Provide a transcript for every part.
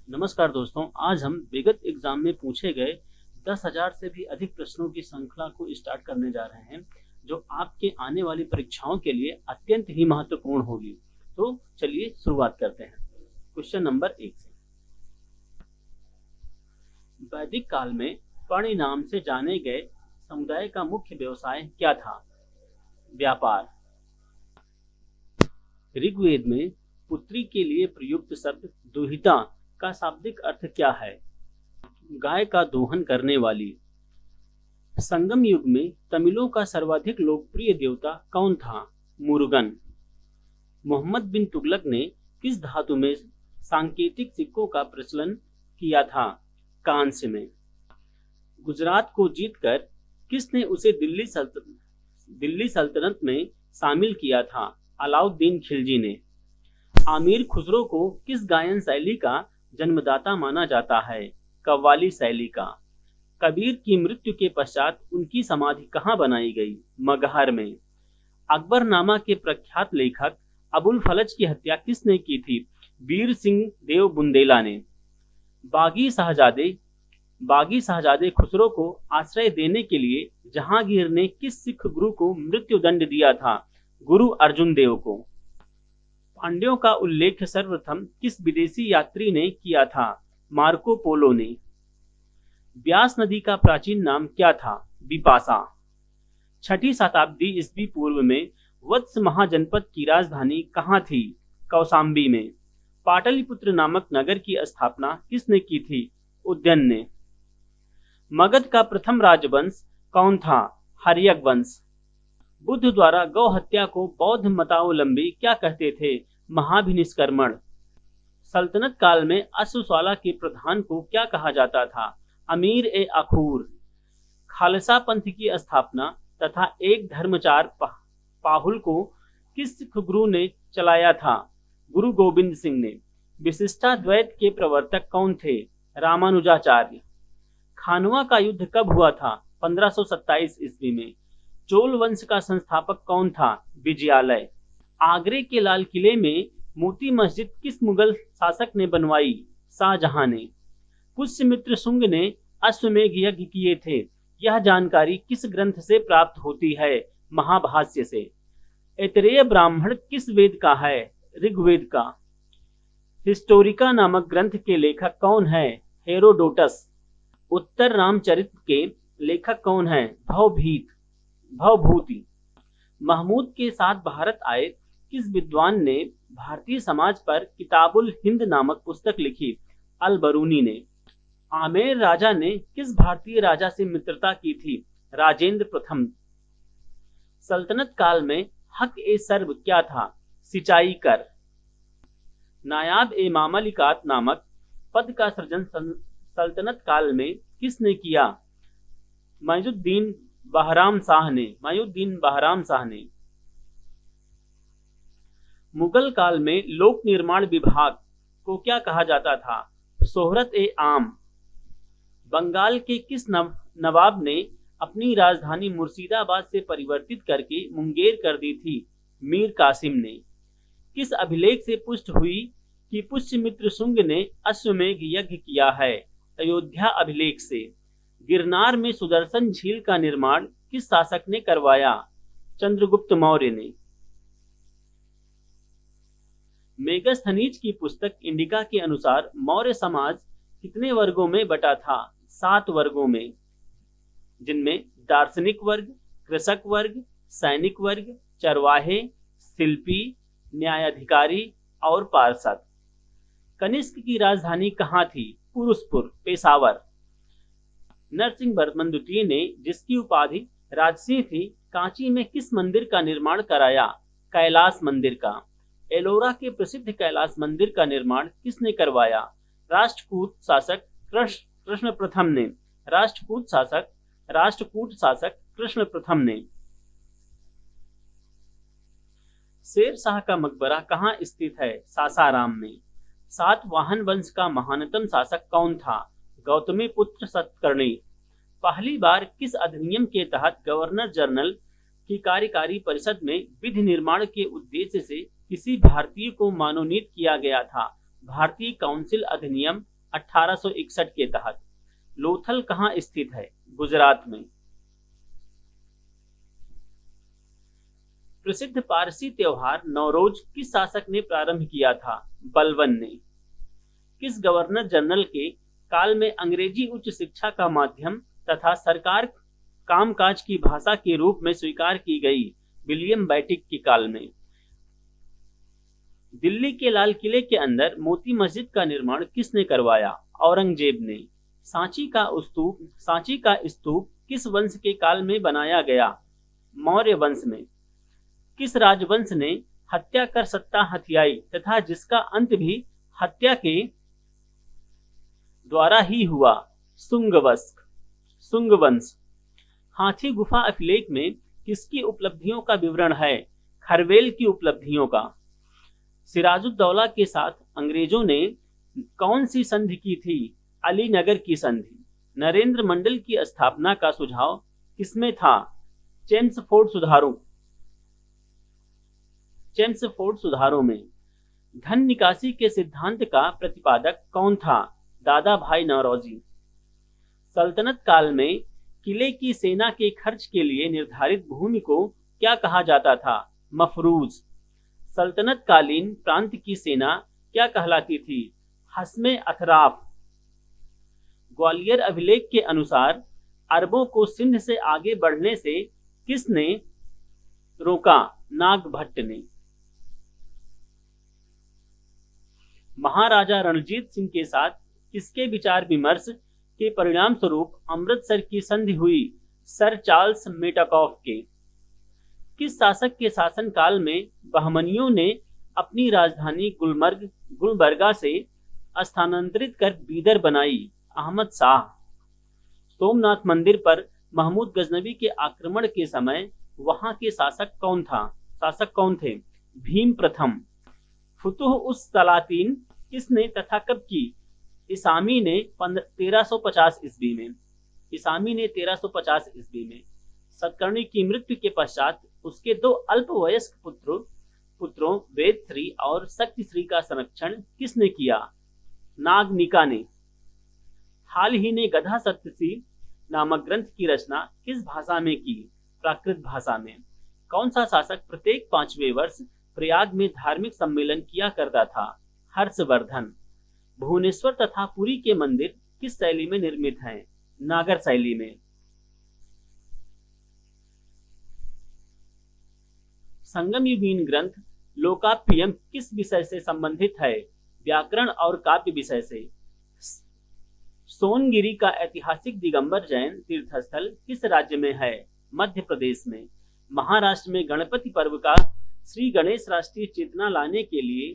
नमस्कार दोस्तों, आज हम विगत एग्जाम में पूछे गए 10,000 से भी अधिक प्रश्नों की श्रृंखला को स्टार्ट करने जा रहे हैं, जो आपके आने वाली परीक्षाओं के लिए अत्यंत ही महत्वपूर्ण होगी। तो चलिए शुरुआत करते हैं। क्वेश्चन नंबर 1 से। वैदिक काल में पणि नाम से जाने गए समुदाय का मुख्य व्यवसाय क्या था? व्यापार। ऋग्वेद में पुत्री के लिए प्रयुक्त शब्द दुहिता का शाब्दिक अर्थ क्या है? गाय का दोहन करने वाली। संगम युग में तमिलों का सर्वाधिक लोकप्रिय देवता कौन था? मुरुगन। मोहम्मद बिन तुगलक ने किस धातु में सांकेतिक सिक्कों का प्रचलन किया था? कांस्य में। गुजरात को जीतकर किसने उसे दिल्ली सल्तनत में शामिल किया था? अलाउद्दीन खिलजी ने। आमिर खुसरो को किस गायन शैली का जन्मदाता माना जाता है? कव्वाली शैली का। कबीर की मृत्यु के पश्चात उनकी समाधि कहाँ बनाई गई? मगहर में। अकबरनामा के प्रख्यात लेखक अबुल फलज की हत्या किसने की थी? वीर सिंह देव बुंदेला ने। बागी शहजादे खुसरो को आश्रय देने के लिए जहांगीर ने किस सिख गुरु को मृत्युदंड दिया था? गुरु अर्जुन देव को। पांड्यों का उल्लेख सर्वप्रथम किस विदेशी यात्री ने किया था? मार्को पोलो ने। ब्यास नदी का प्राचीन नाम क्या था? बिपाशा। 6ठी शताब्दी ईस्वी पूर्व में वत्स महाजनपद की राजधानी कहाँ थी? कौशाम्बी में। पाटलिपुत्र नामक नगर की स्थापना किसने की थी? उदयन ने। मगध का प्रथम राजवंश कौन था? हर्यक वंश। बुद्ध द्वारा गौ हत्या को बौद्ध मतावलंबी क्या कहते थे? महाभिनिष्क्रमण। सल्तनत काल में अश्वशाला के प्रधान को क्या कहा जाता था? अमीर ए अखूर। खालसा पंथ की स्थापना तथा एक धर्मचार पाहुल को किस सिख गुरु ने चलाया था? गुरु गोविंद सिंह ने। विशिष्टाद्वैत के प्रवर्तक कौन थे? रामानुजाचार्य। खानवा का युद्ध कब हुआ था? 1527 ईस्वी में। चोल वंश का संस्थापक कौन था? विजयालय। आगरे के लाल किले में मोती मस्जिद किस मुगल शासक ने बनवाई? शाहजहां ने। पुष्यमित्र शुंग ने अश्वमेध यज्ञ किए थे। यह जानकारी किस ग्रंथ से प्राप्त होती है? महाभाष्य से। ऐतरेय ब्राह्मण किस वेद का है? ऋग्वेद का। हिस्टोरिका नामक ग्रंथ के लेखक कौन है? हेरोडोटस। उत्तर रामचरित्र के लेखक कौन है? भवभूति। महमूद के साथ भारत आए किस विद्वान ने भारतीय समाज पर किताबुल हिंद नामक पुस्तक लिखी? अल बरूनी ने। आमेर राजा ने किस भारतीय राजा से मित्रता की थी? राजेंद्र प्रथम। सल्तनत काल में हक ए सर्ब क्या था? सिंचाई कर। नायाब ए मामलिकात नामक पद का सृजन सल्तनत काल में किसने किया? मुइजुद्दीन बहराम शाह ने। मुगल काल में लोक निर्माण विभाग को क्या कहा जाता था? शोहरत ए आम। बंगाल के किस नवाब ने अपनी राजधानी मुर्शिदाबाद से परिवर्तित करके मुंगेर कर दी थी? मीर कासिम ने। किस अभिलेख से पुष्टि हुई कि पुष्यमित्र शुंग ने अश्वमेध यज्ञ किया है? अयोध्या अभिलेख से। गिरनार में सुदर्शन झील का निर्माण किस शासक ने करवाया? चंद्रगुप्त मौर्य ने। मेगस्थनीज की पुस्तक इंडिका के अनुसार मौर्य समाज कितने वर्गों में बटा था? 7 वर्गों में, जिनमें दार्शनिक वर्ग, कृषक वर्ग, सैनिक वर्ग, चरवाहे, शिल्पी, न्यायाधिकारी और पार्षद। कनिष्क की राजधानी कहाँ थी? पुरुषपुर, पेशावर। नरसिंह वर्मन द्वितीय ने, जिसकी उपाधि राजसिंह थी, कांची में किस मंदिर का निर्माण कराया? कैलाश मंदिर का। एलोरा के प्रसिद्ध कैलाश मंदिर का निर्माण किसने करवाया? राष्ट्रकूट शासक कृष्ण प्रथम ने। राष्ट्रकूट शासक कृष्ण प्रथम ने। शेर शाह का मकबरा कहाँ स्थित है? सासाराम में। सातवाहन वंश का महानतम शासक कौन था? गौतमीपुत्र सतकर्णी। पहली बार किस अधिनियम के तहत गवर्नर जनरल की कार्यकारी परिषद में विधि निर्माण के उद्देश्य से किसी भारतीय को मनोनीत किया गया था? भारतीय काउंसिल अधिनियम 1861 के तहत। लोथल कहाँ स्थित है? गुजरात में। प्रसिद्ध पारसी त्योहार नौरोज किस शासक ने प्रारंभ किया था? बलबन ने। किस गवर्नर जनरल के काल में अंग्रेजी उच्च शिक्षा का माध्यम तथा सरकार कामकाज की भाषा के रूप में स्वीकार की गई? विलियम बेंटिक के काल में। दिल्ली के लाल किले के अंदर मोती मस्जिद का निर्माण किसने करवाया? औरंगजेब ने। सांची का स्तूप किस वंश के काल में बनाया गया? मौर्य वंश में। किस राजवंश ने हत्या कर सत्ता हथियाई तथा जिसका अंत भी हत्या के द्वारा ही हुआ? शुंग वंश। हाथी गुफा अभिलेख में किसकी उपलब्धियों का विवरण है? खरवेल की उपलब्धियों का। सिराजुद्दौला के साथ अंग्रेजों ने कौन सी संधि की थी? अलीनगर की संधि। नरेंद्र मंडल की स्थापना का सुझाव किसमें था? चेम्सफोर्ड सुधारों में। धन निकासी के सिद्धांत का प्रतिपादक कौन था? दादा भाई नौरोजी। सल्तनत काल में किले की सेना के खर्च के लिए निर्धारित भूमि को क्या कहा जाता था? मफरूज। सल्तनत कालीन प्रांत की सेना क्या कहलाती थी? हस्मे अथराफ। ग्वालियर अभिलेख के अनुसार अरबों को सिंध से आगे बढ़ने से किसने रोका? नागभट्ट ने। महाराजा रणजीत सिंह के साथ किसके विचार विमर्श के परिणाम स्वरूप अमृतसर की संधि हुई? सर चार्ल्स मेटाकॉफ के। किस शासक के शासनकाल में बहमनियों ने अपनी राजधानी गुलबर्गा से स्थानांतरित कर बीदर बनाई? अहमद शाह। सोमनाथ मंदिर पर महमूद गजनवी के आक्रमण के समय वहां के शासक कौन थे? भीम प्रथम। फुतुह उस सलातीन किसने तथा कब की? इसामी ने 1350 ईस्वी में। सतकर्णी की मृत्यु के पश्चात उसके दो अल्पवयस्क पुत्रों वेदश्री और शक्तिश्री का संरक्षण किसने किया? नागनिका ने। हाल ही ने गधा सप्तशी नामक ग्रंथ की रचना किस भाषा में की? प्राकृत भाषा में। कौन सा शासक प्रत्येक 5वें वर्ष प्रयाग में धार्मिक सम्मेलन किया करता था? हर्षवर्धन। भुवनेश्वर तथा पुरी के मंदिर किस शैली में निर्मित हैं? नागर शैली में। संगमयुगीन ग्रंथ लोकाप्ययम किस विषय से संबंधित है? व्याकरण और काव्य विषय से। सोनगिरी का ऐतिहासिक दिगंबर जैन तीर्थस्थल किस राज्य में है? मध्य प्रदेश में। महाराष्ट्र में गणपति पर्व का श्री गणेश राष्ट्रीय चेतना लाने के लिए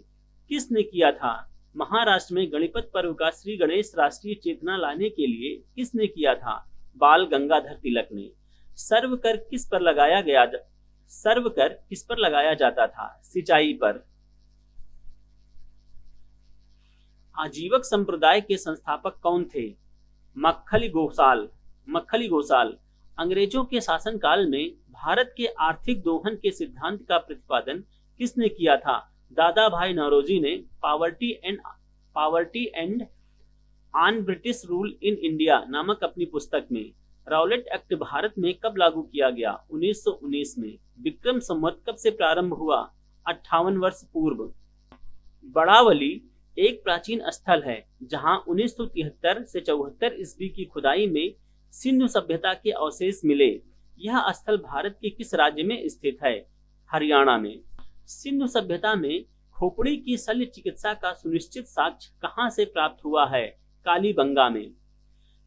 किसने किया था? महाराष्ट्र में गणपति पर्व का श्री गणेश राष्ट्रीय चेतना लाने के लिए किसने किया था? बाल गंगाधर तिलक ने। सर्व कर किस पर लगाया जाता था? सिंचाई पर। आजीवक संप्रदाय के संस्थापक कौन थे? मक्खली घोषाल। अंग्रेजों के शासनकाल में भारत के आर्थिक दोहन के सिद्धांत का प्रतिपादन किसने किया था? दादा भाई नौरोजी ने poverty and on British rule in India नामक अपनी पुस्तक में। राउलेट एक्ट भारत में कब लागू किया गया? 1919 में। विक्रम संवत कब से प्रारंभ हुआ? 58 वर्ष पूर्व। बड़ावली एक प्राचीन स्थल है जहां 1973 से 74 ईस्वी की खुदाई में सिंधु सभ्यता के अवशेष मिले। यह स्थल भारत के किस राज्य में स्थित है? हरियाणा में। सिंधु सभ्यता में खोपड़ी की शल्य चिकित्सा का सुनिश्चित साक्ष्य कहां से प्राप्त हुआ है? कालीबंगा में।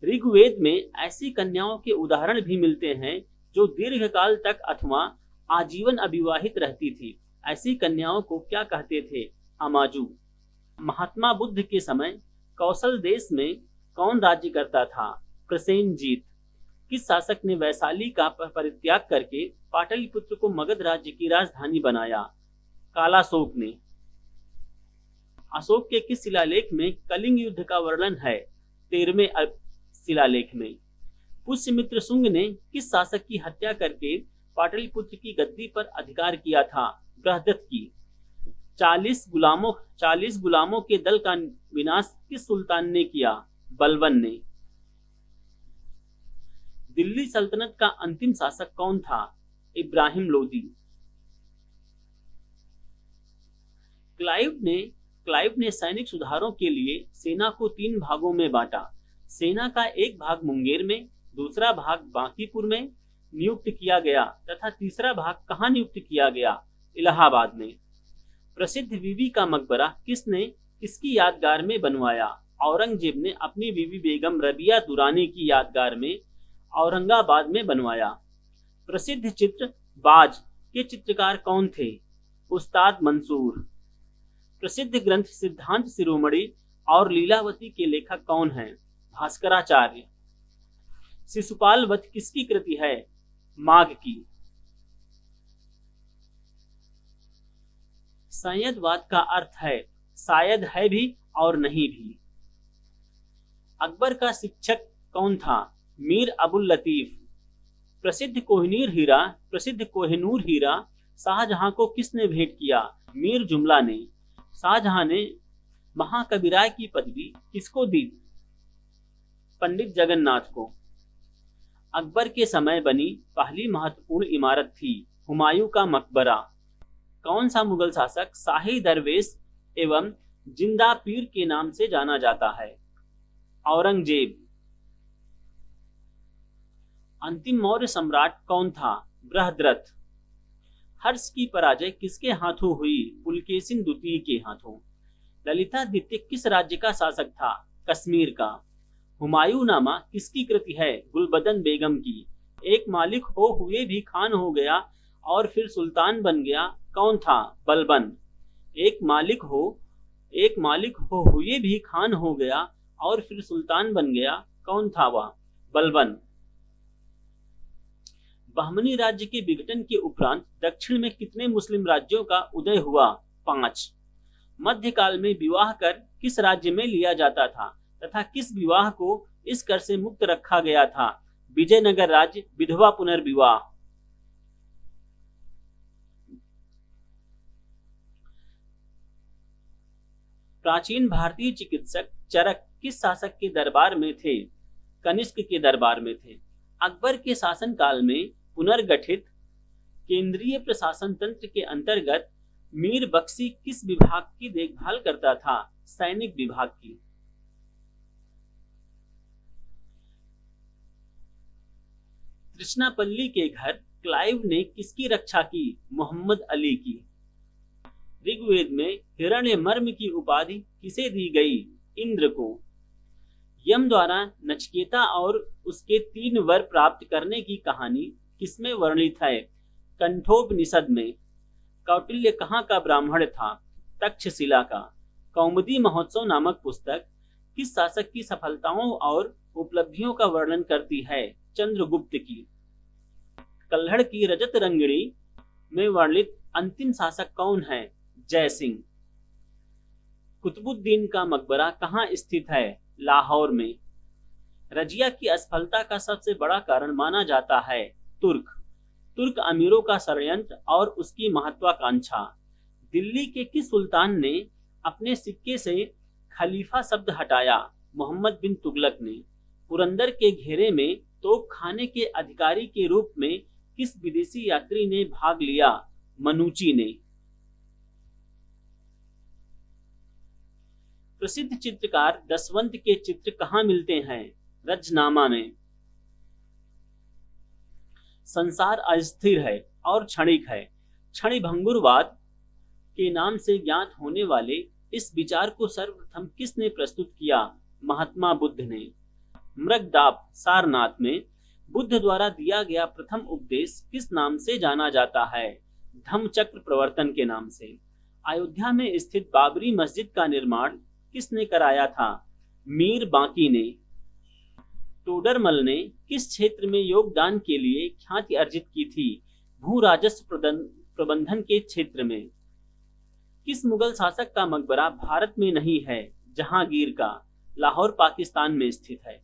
ऋग्वेद में ऐसी कन्याओं के उदाहरण भी मिलते हैं जो दीर्घकाल तक अथवा आजीवन अविवाहित रहती थी। ऐसी कन्याओं को क्या कहते थे? अमाजू। महात्मा बुद्ध के समय कौशल देश में कौन राज्य करता था? प्रसेनजीत। किस शासक ने वैशाली का परित्याग करके पाटलिपुत्र को मगध राज्य की राजधानी बनाया? कालाशोक ने। अशोक के किस शिलालेख में कलिंग युद्ध का वर्णन है? 13वें शिलालेख में। पुष्यमित्र शुंग ने किस शासक की हत्या करके पाटलिपुत्र की गद्दी पर अधिकार किया था? बृहदत्त की। 40 गुलामों के दल का विनाश किस किस सुल्तान ने किया? बलबन ने। दिल्ली सल्तनत का अंतिम शासक कौन था? इब्राहिम लोदी। क्लाइव ने सैनिक सुधारों के लिए सेना को 3 भागों में बांटा। सेना का एक भाग मुंगेर में, दूसरा भाग बांकीपुर में नियुक्त किया गया तथा तीसरा भाग कहाँ नियुक्त किया गया? इलाहाबाद में। प्रसिद्ध बीबी का मकबरा किसकी यादगार में बनवाया? औरंगजेब ने अपनी बीबी बेगम रबिया दुरानी की यादगार में औरंगाबाद में बनवाया। प्रसिद्ध चित्र बाज के चित्रकार कौन थे? उस्ताद मंसूर। प्रसिद्ध ग्रंथ सिद्धांत शिरोमणि और लीलावती के लेखक कौन हैं? भास्कराचार्य। शिशुपाल वध किसकी कृति है? माघ की। संयदवाद का अर्थ है शायद है भी और नहीं भी। अकबर का शिक्षक कौन था? मीर अबुल लतीफ। प्रसिद्ध कोहिनूर हीरा शाहजहां को किसने भेंट किया? मीर जुमला ने। शाहजहां ने महाकविराय की पदवी किसको दी? पंडित जगन्नाथ को। अकबर के समय बनी पहली महत्वपूर्ण इमारत थी हुमायूं का मकबरा। कौन सा मुगल शासक शाही दरवेश एवं जिंदा पीर के नाम से जाना जाता है? औरंगजेब। अंतिम मौर्य सम्राट कौन था? बृहद्रथ। हर्ष की पराजय किसके हाथों हुई? पुलकेशिन द्वितीय के हाथों। ललितादित्य किस राज्य का शासक था? कश्मीर का। हुमायूं नामा किसकी कृति है? गुलबदन बेगम की। एक मालिक हो हुए भी खान हो गया और फिर सुल्तान बन गया, कौन था? बलबन। एक मालिक हो हुए भी खान हो गया और फिर सुल्तान बन गया, कौन था वह? बलबन। बहमनी राज्य के विघटन के उपरांत दक्षिण में कितने मुस्लिम राज्यों का उदय हुआ? 5। मध्यकाल में विवाह कर किस राज्य में लिया जाता था तथा किस विवाह को इस कर से मुक्त रखा गया था? विजयनगर राज्य। विधवा पुनर्विवाह। प्राचीन भारतीय चिकित्सक चरक किस शासक के दरबार में थे? कनिष्क के दरबार में थे। अकबर के शासनकाल में पुनर्गठित केंद्रीय प्रशासन तंत्र के अंतर्गत मीर बख्शी किस विभाग की देखभाल करता था? सैनिक विभाग की। तृष्णापल्ली के घर क्लाइव ने किसकी रक्षा की? मोहम्मद अली की। ऋग्वेद में हिरण्यमर्म की उपाधि किसे दी गई? इंद्र को। यम द्वारा नचिकेता और उसके 3 वर प्राप्त करने की कहानी किसमें वर्णित है? कंठोपनिषद में। कौटिल्य कहाँ का ब्राह्मण था? तक्षशिला का। कौमुदी महोत्सव नामक पुस्तक किस शासक की सफलताओं और उपलब्धियों का वर्णन करती है? चंद्रगुप्त की। कल्हड़ की रजत रंगिणी में वर्णित अंतिम शासक कौन है? जय सिंह। कुतुबुद्दीन का मकबरा कहाँ स्थित है? लाहौर में। रजिया की असफलता का सबसे बड़ा कारण माना जाता है तुर्क अमीरों का षड्यंत्र और उसकी महत्वाकांक्षा। दिल्ली के किस सुल्तान ने अपने सिक्के से खलीफा शब्द हटाया? मोहम्मद बिन तुगलक ने। पुरंदर के घेरे में तोप खाने के अधिकारी के रूप में किस विदेशी यात्री ने भाग लिया? मनुची ने। प्रसिद्ध चित्रकार दसवंत के चित्र कहाँ मिलते हैं? रजनामा में। संसार अस्थिर है और क्षणिक है। क्षणिभंगुरवाद के नाम से ज्ञात होने वाले इस विचार को सर्वप्रथम किसने प्रस्तुत किया? महात्मा बुद्ध ने। मृगदाप सारनाथ में बुद्ध द्वारा दिया गया प्रथम उपदेश किस नाम से जाना जाता है? धम्मचक्र प्रवर्तन के नाम से। अयोध्या में स्थित बाबरी मस्जिद का निर्माण किसने कराया था? मीर बांकी ने। टोडरमल ने किस क्षेत्र में योगदान के लिए ख्याति अर्जित की थी? भू राजस्व प्रबंधन के क्षेत्र में। किस मुगल शासक का मकबरा भारत में नहीं है? जहांगीर का। लाहौर पाकिस्तान में स्थित है।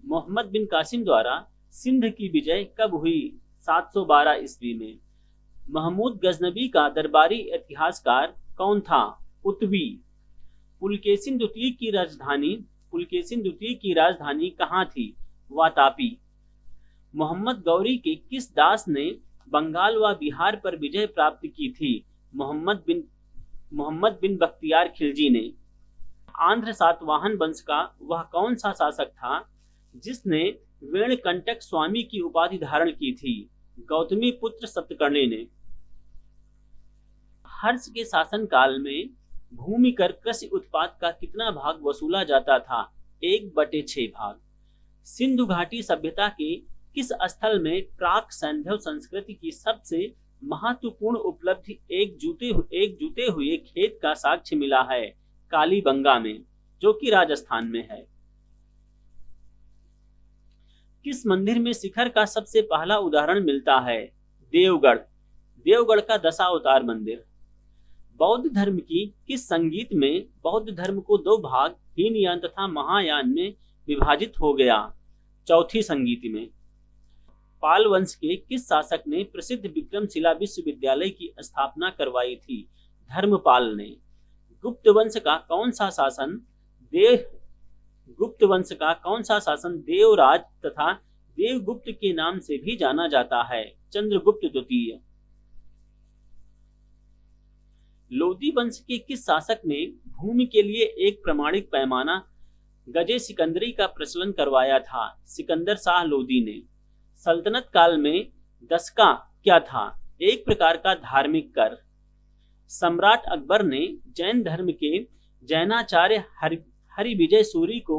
मोहम्मद बिन कासिम द्वारा सिंध की विजय कब हुई? 712 ईस्वी में। महमूद गजनबी का दरबारी इतिहासकार कौन था? उत्वी। पुलकेशिन द्वितीय की राजधानी कहाँ थी? वातापी। मोहम्मद गौरी के किस दास ने बंगाल व बिहार पर विजय प्राप्त की थी? मोहम्मद बिन बख्तियार खिलजी ने। आंध्र सातवाहन वंश का वह कौन सा शासक था जिसने वेणकंटक स्वामी की उपाधि धारण की थी? गौतमी पुत्र सतकर्णी ने। हर्ष के शासन काल में भूमि कर कृषि उत्पाद का कितना भाग वसूला जाता था? 1/6 भाग। सिंधु घाटी सभ्यता के किस स्थल में प्राक सैंधव संस्कृति की सबसे महत्वपूर्ण उपलब्धि एक जूते हुए खेत का साक्ष्य मिला है? कालीबंगा में, जो कि राजस्थान में है। किस मंदिर में शिखर का सबसे पहला उदाहरण मिलता है? देवगढ़ का दशावतार मंदिर। बौद्ध धर्म की किस संगीत में बौद्ध धर्म को 2 भाग हीनयान तथा महायान में विभाजित हो गया? चौथी संगीति में। पाल वंश के किस शासक ने प्रसिद्ध विक्रमशिला विश्वविद्यालय की स्थापना करवाई थी? धर्मपाल ने। गुप्त वंश का कौन सा शासन देवराज तथा देवगुप्त के नाम से भी जाना जाता है? चंद्रगुप्त द्वितीय। लोदी वंश के किस शासक ने भूमि के लिए एक प्रमाणिक पैमाना गजे सिकंदरी का प्रचलन करवाया था? सिकंदर शाह लोदी ने। सल्तनत काल में दसका क्या था? एक प्रकार का धार्मिक कर। सम्राट अकबर ने जैन धर्म के जैनाचार्य हरिविजय सूरी को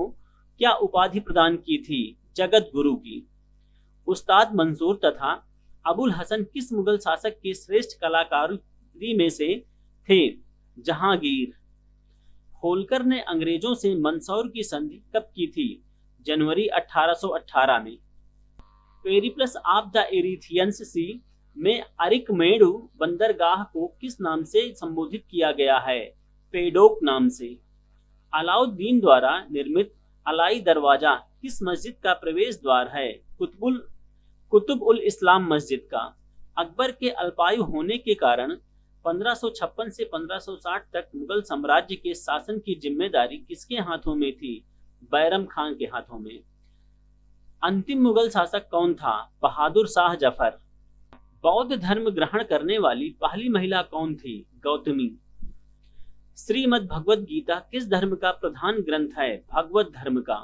क्या उपाधि प्रदान की थी? जगत गुरु की। उस्ताद मंसूर तथा अबुल हसन किस मुगल शासक के श्रेष्ठ कलाकारी में से थे? जहांगीर। होलकर ने अंग्रेजों से मंदसौर की संधि कब की थी? जनवरी 1818 में। पेरिप्लस ऑफ द एरिथियंस सी में अरिकमेडु बंदरगाह को किस नाम से संबोधित किया गया है? पेडोक नाम से। अलाउद्दीन द्वारा निर्मित अलाई दरवाजा किस मस्जिद का प्रवेश द्वार है? कुतुब उल इस्लाम मस्जिद का। अकबर के अल्पायु होने के कारण 1556 से 1560 तक मुगल साम्राज्य के शासन की जिम्मेदारी किसके हाथों में थी? बैरम खान के हाथों में। अंतिम मुगल शासक कौन था? बहादुर शाह जफर। बौद्ध धर्म ग्रहण करने वाली पहली महिला कौन थी? गौतमी। श्रीमद् भगवद गीता किस धर्म का प्रधान ग्रंथ है? भगवत धर्म का।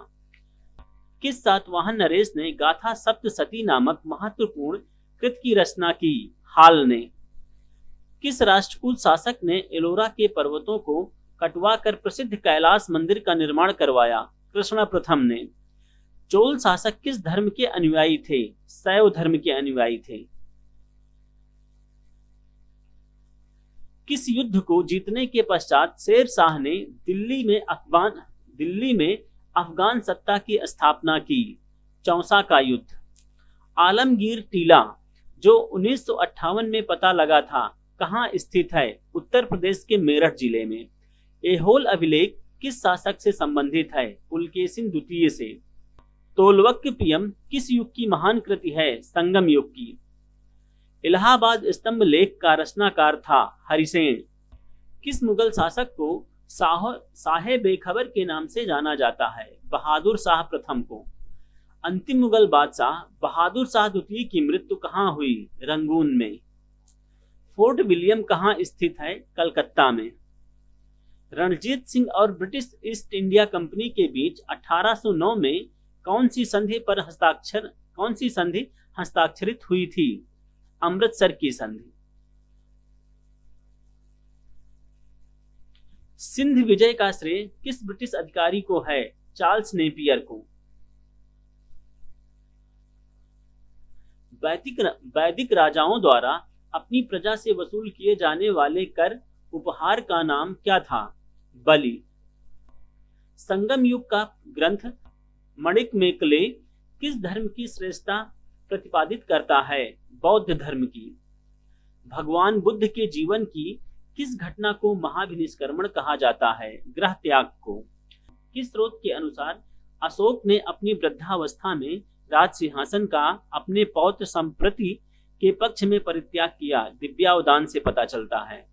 किस सातवाहन नरेश ने गाथा सप्तसती नामक महत्वपूर्ण कृत की रचना की? हाल ने। किस राष्ट्रकूट शासक ने एलोरा के पर्वतों को कटवा कर प्रसिद्ध कैलाश मंदिर का निर्माण करवाया? कृष्ण प्रथम ने। चोल शासक किस धर्म के अनुयायी थे? शैव धर्म के अनुयायी थे। किस युद्ध को जीतने के पश्चात शेर शाह ने दिल्ली में अफगान सत्ता की स्थापना की? चौसा का युद्ध। आलमगीर टीला जो 1958 में पता लगा था कहाँ स्थित है? उत्तर प्रदेश के मेरठ जिले में। एहोल अभिलेख किस शासक से संबंधित है? पुलकेशिन द्वितीय से। तोलवक्कपियम किस युग की महान कृति है? संगम युग की। इलाहाबाद स्तंभ लेख का रचनाकार था? हरिसेन। किस मुगल शासक को शाहे बेखबर के नाम से जाना जाता है? बहादुर शाह प्रथम को। अंतिम मुगल बादशाह बहादुर शाह द्वितीय की मृत्यु कहाँ हुई? रंगून में। फोर्ट विलियम कहाँ स्थित है? कलकत्ता में। रणजीत सिंह और ब्रिटिश ईस्ट इंडिया कंपनी के बीच 1809 में कौन सी संधि हस्ताक्षरित हुई थी? अमृतसर की संधि। सिंध विजय का श्रेय किस ब्रिटिश अधिकारी को है? चार्ल्स नेपियर को। वैदिक राजाओं द्वारा अपनी प्रजा से वसूल किए जाने वाले कर उपहार का नाम क्या था? बलि। संगम युग का ग्रंथ मणिकमेकले किस धर्म की श्रेष्ठता प्रतिपादित करता है? बौद्ध धर्म की। भगवान बुद्ध के जीवन की किस घटना को महाभिनिष्क्रमण कहा जाता है? ग्रह त्याग को। किस स्रोत के अनुसार अशोक ने अपनी वृद्धावस्था में राज सिंहासन का अपने पौत्र संप्रति के पक्ष में परित्याग किया? दिव्यावदान से पता चलता है।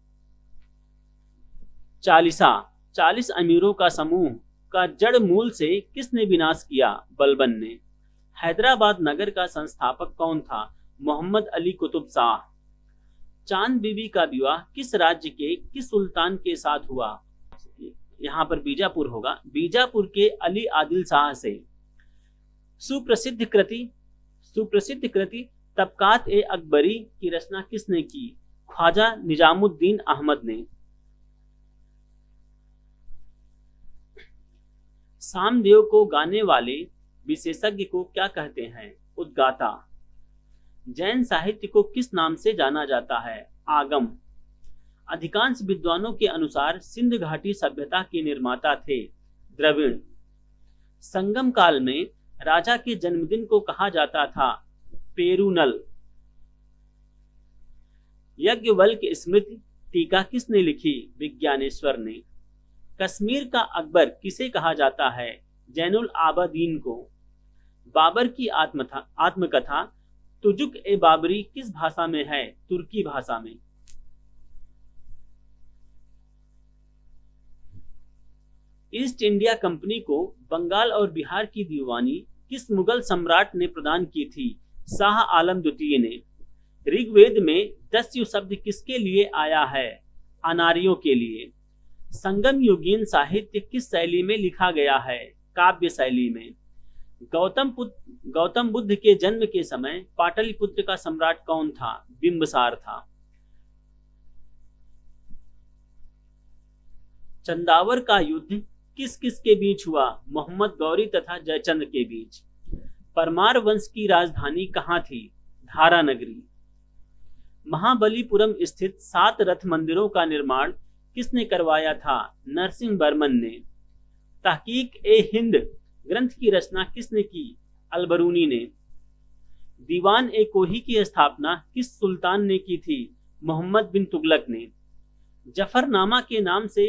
40 अमीरों का समूह का जड़ मूल से किसने विनाश किया? बलबन ने। हैदराबाद नगर का संस्थापक कौन था? मोहम्मद अली कुतुब शाह। चांद बीबी का विवाह किस राज्य के किस सुल्तान के साथ हुआ? यहाँ पर बीजापुर होगा, बीजापुर के अली आदिल शाह से। सुप्रसिद्ध कृति तबकात ए अकबरी की रचना किसने की? ख्वाजा निजामुद्दीन अहमद ने। सामदेव को गाने वाले विशेषज्ञ को क्या कहते हैं? उद्गाता। जैन साहित्य को किस नाम से जाना जाता है? आगम। अधिकांश विद्वानों के अनुसार सिंध घाटी सभ्यता के निर्माता थे द्रविड़। संगम काल में राजा के जन्मदिन को कहा जाता था पेरुनल। यज्ञवल्क स्मृति टीका किसने लिखी? विज्ञानेश्वर ने। कश्मीर का अकबर किसे कहा जाता है? जैनुल आबदीन को। बाबर की आत्मकथा तुजुक ए बाबरी किस भाषा में है? तुर्की भाषा में। ईस्ट इंडिया कंपनी को बंगाल और बिहार की दीवानी किस मुगल सम्राट ने प्रदान की थी? शाह आलम द्वितीय ने। ऋग्वेद में दस्यु शब्द किसके लिए आया है? अनारियों के लिए। संगम युगीन साहित्य किस शैली में लिखा गया है? काव्य शैली में। गौतम बुद्ध के जन्म के समय पाटलिपुत्र का सम्राट कौन था? बिंबसार था। चंदावर का युद्ध किस किस के बीच हुआ? मोहम्मद गौरी तथा जयचंद्र के बीच। परमार वंश की राजधानी कहाँ थी? धारानगरी। महाबलीपुरम स्थित 7 रथ मंदिरों का निर्माण किसने करवाया था? नरसिंह बर्मन ने। तहकीक ए हिंद ग्रंथ की रचना किसने की? अलबरूनी ने। दीवान ए कोही की स्थापना किस सुल्तान ने की थी? मोहम्मद बिन तुगलक ने। जफरनामा के नाम से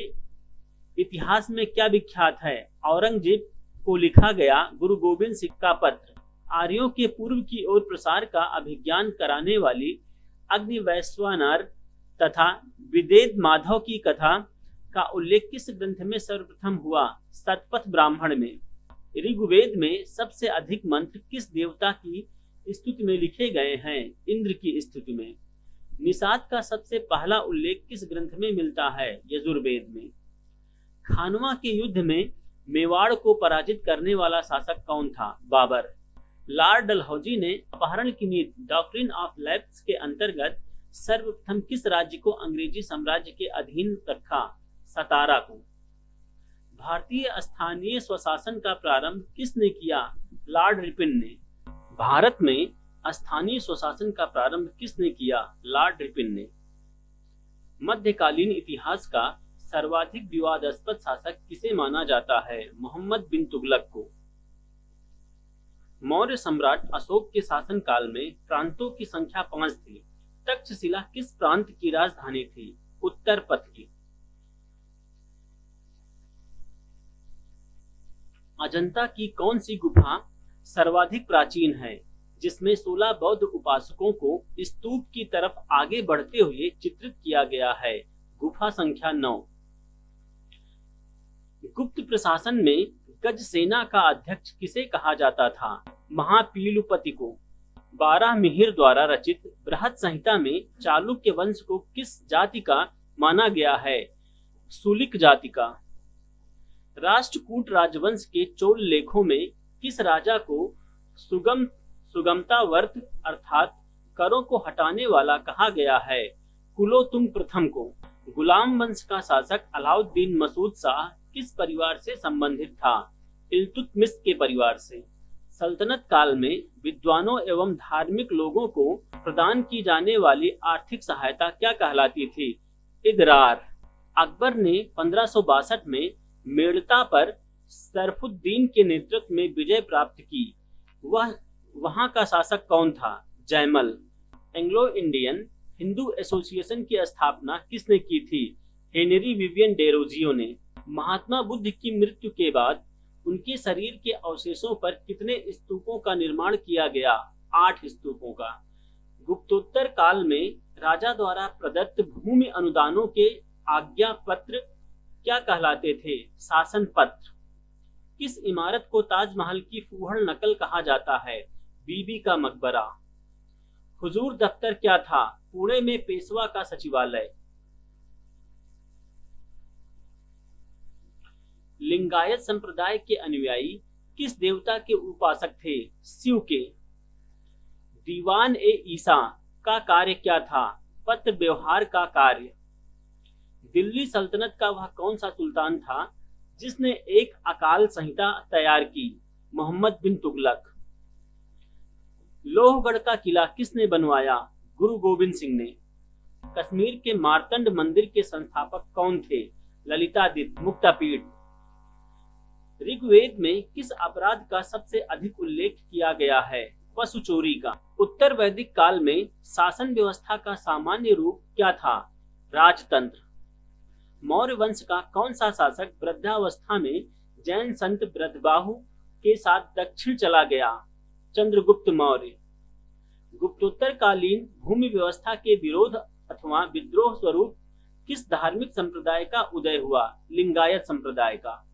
इतिहास में क्या विख्यात है? औरंगजेब को लिखा गया गुरु गोविंद सिंह का पत्र। आर्यों के पूर्व की ओर प्रसार का अभिज्ञान कराने वाली अग्निवैश्वानर तथा विदेद माधव की कथा का उल्लेख किस ग्रंथ में सर्वप्रथम हुआ? शतपथ ब्राह्मण में। ऋग्वेद में सबसे अधिक मंत्र किस देवता की स्तुति में लिखे गए हैं? इंद्र की स्तुति में। निषाद का सबसे पहला उल्लेख किस ग्रंथ में मिलता है? यजुर्वेद में। खानवा के युद्ध में मेवाड़ को पराजित करने वाला शासक कौन था? बाबर। लॉर्ड डलहौजी ने अपहरण की नीति डॉक्ट्रिन ऑफ लैप्स के अंतर्गत सर्वप्रथम किस राज्य को अंग्रेजी साम्राज्य के अधीन रखा? सतारा को। भारतीय स्थानीय स्वशासन का प्रारंभ किसने किया? लॉर्ड रिपन ने। भारत में स्थानीय स्वशासन का प्रारंभ किसने किया? लॉर्ड रिपन ने। मध्यकालीन इतिहास का सर्वाधिक विवादास्पद शासक किसे माना जाता है? मोहम्मद बिन तुगलक को। मौर्य सम्राट अशोक के शासन काल में प्रांतों की संख्या 5 थी। तक्षशिला किस प्रांत की राजधानी थी? उत्तर पथ की। अजंता की कौन सी गुफा सर्वाधिक प्राचीन है, जिसमें 16 बौद्ध उपासकों को स्तूप की तरफ आगे बढ़ते हुए चित्रित किया गया है? गुफा संख्या 9। गुप्त प्रशासन में गज सेना का अध्यक्ष किसे कहा जाता था? महापीलुपति को। 12 मिहिर द्वारा रचित बृहद संहिता में चालुक्य वंश को किस जाति का माना गया है? सुलिक जाति का। राष्ट्रकूट राजवंश के चोल लेखों में किस राजा को सुगमता वर्त अर्थात करों को हटाने वाला कहा गया है? कुलोतुंग प्रथम को। गुलाम वंश का शासक अलाउद्दीन मसूद शाह किस परिवार से संबंधित था? इल्तुतमिश के परिवार से। सल्तनत काल में विद्वानों एवं धार्मिक लोगों को प्रदान की जाने वाली आर्थिक सहायता क्या कहलाती थी? इदरार। अकबर ने 1562 में मेड़ता पर सरफुद्दीन के नेतृत्व में विजय प्राप्त की। वहां का शासक कौन था? Jaimal. Anglo Indian Hindu association की स्थापना किसने की थी? हेनरी विवियन डेरोजियो ने। महात्मा बुद्ध की मृत्यु के बाद उनके शरीर के अवशेषों पर कितने स्तूपों का निर्माण किया गया? 8 स्तूपों का। गुप्तोत्तर काल में राजा द्वारा प्रदत्त भूमि अनुदानों के आज्ञा पत्र क्या कहलाते थे? शासन पत्र। किस इमारत को ताजमहल की फूहड़ नकल कहा जाता है? बीबी का मकबरा। हुजूर दफ्तर क्या था? पुणे में पेशवा का सचिवालय। लिंगायत संप्रदाय के अनुयायी किस देवता के उपासक थे? शिव के। दीवान ए ईसा का कार्य क्या था? पत्र व्यवहार का कार्य। दिल्ली सल्तनत का वह कौन सा सुल्तान था जिसने एक अकाल संहिता तैयार की? मोहम्मद बिन तुगलक। लोहगढ़ का किला किसने बनवाया? गुरु गोविंद सिंह ने। कश्मीर के मार्तंड मंदिर के संस्थापक कौन थे? ललितादित्य। मुक्तापीठ। ऋग्वेद में किस अपराध का सबसे अधिक उल्लेख किया गया है? पशु चोरी का। उत्तर वैदिक काल में शासन व्यवस्था का सामान्य रूप क्या था? राजतंत्र। मौर्य वंश का कौन सा शासक वृद्धावस्था में जैन संत ब्रजबाहु के साथ दक्षिण चला गया? चंद्रगुप्त मौर्य। गुप्तोत्तरकालीन भूमि व्यवस्था के विरोध अथवा विद्रोह स्वरूप किस धार्मिक संप्रदाय का उदय हुआ? लिंगायत संप्रदाय का।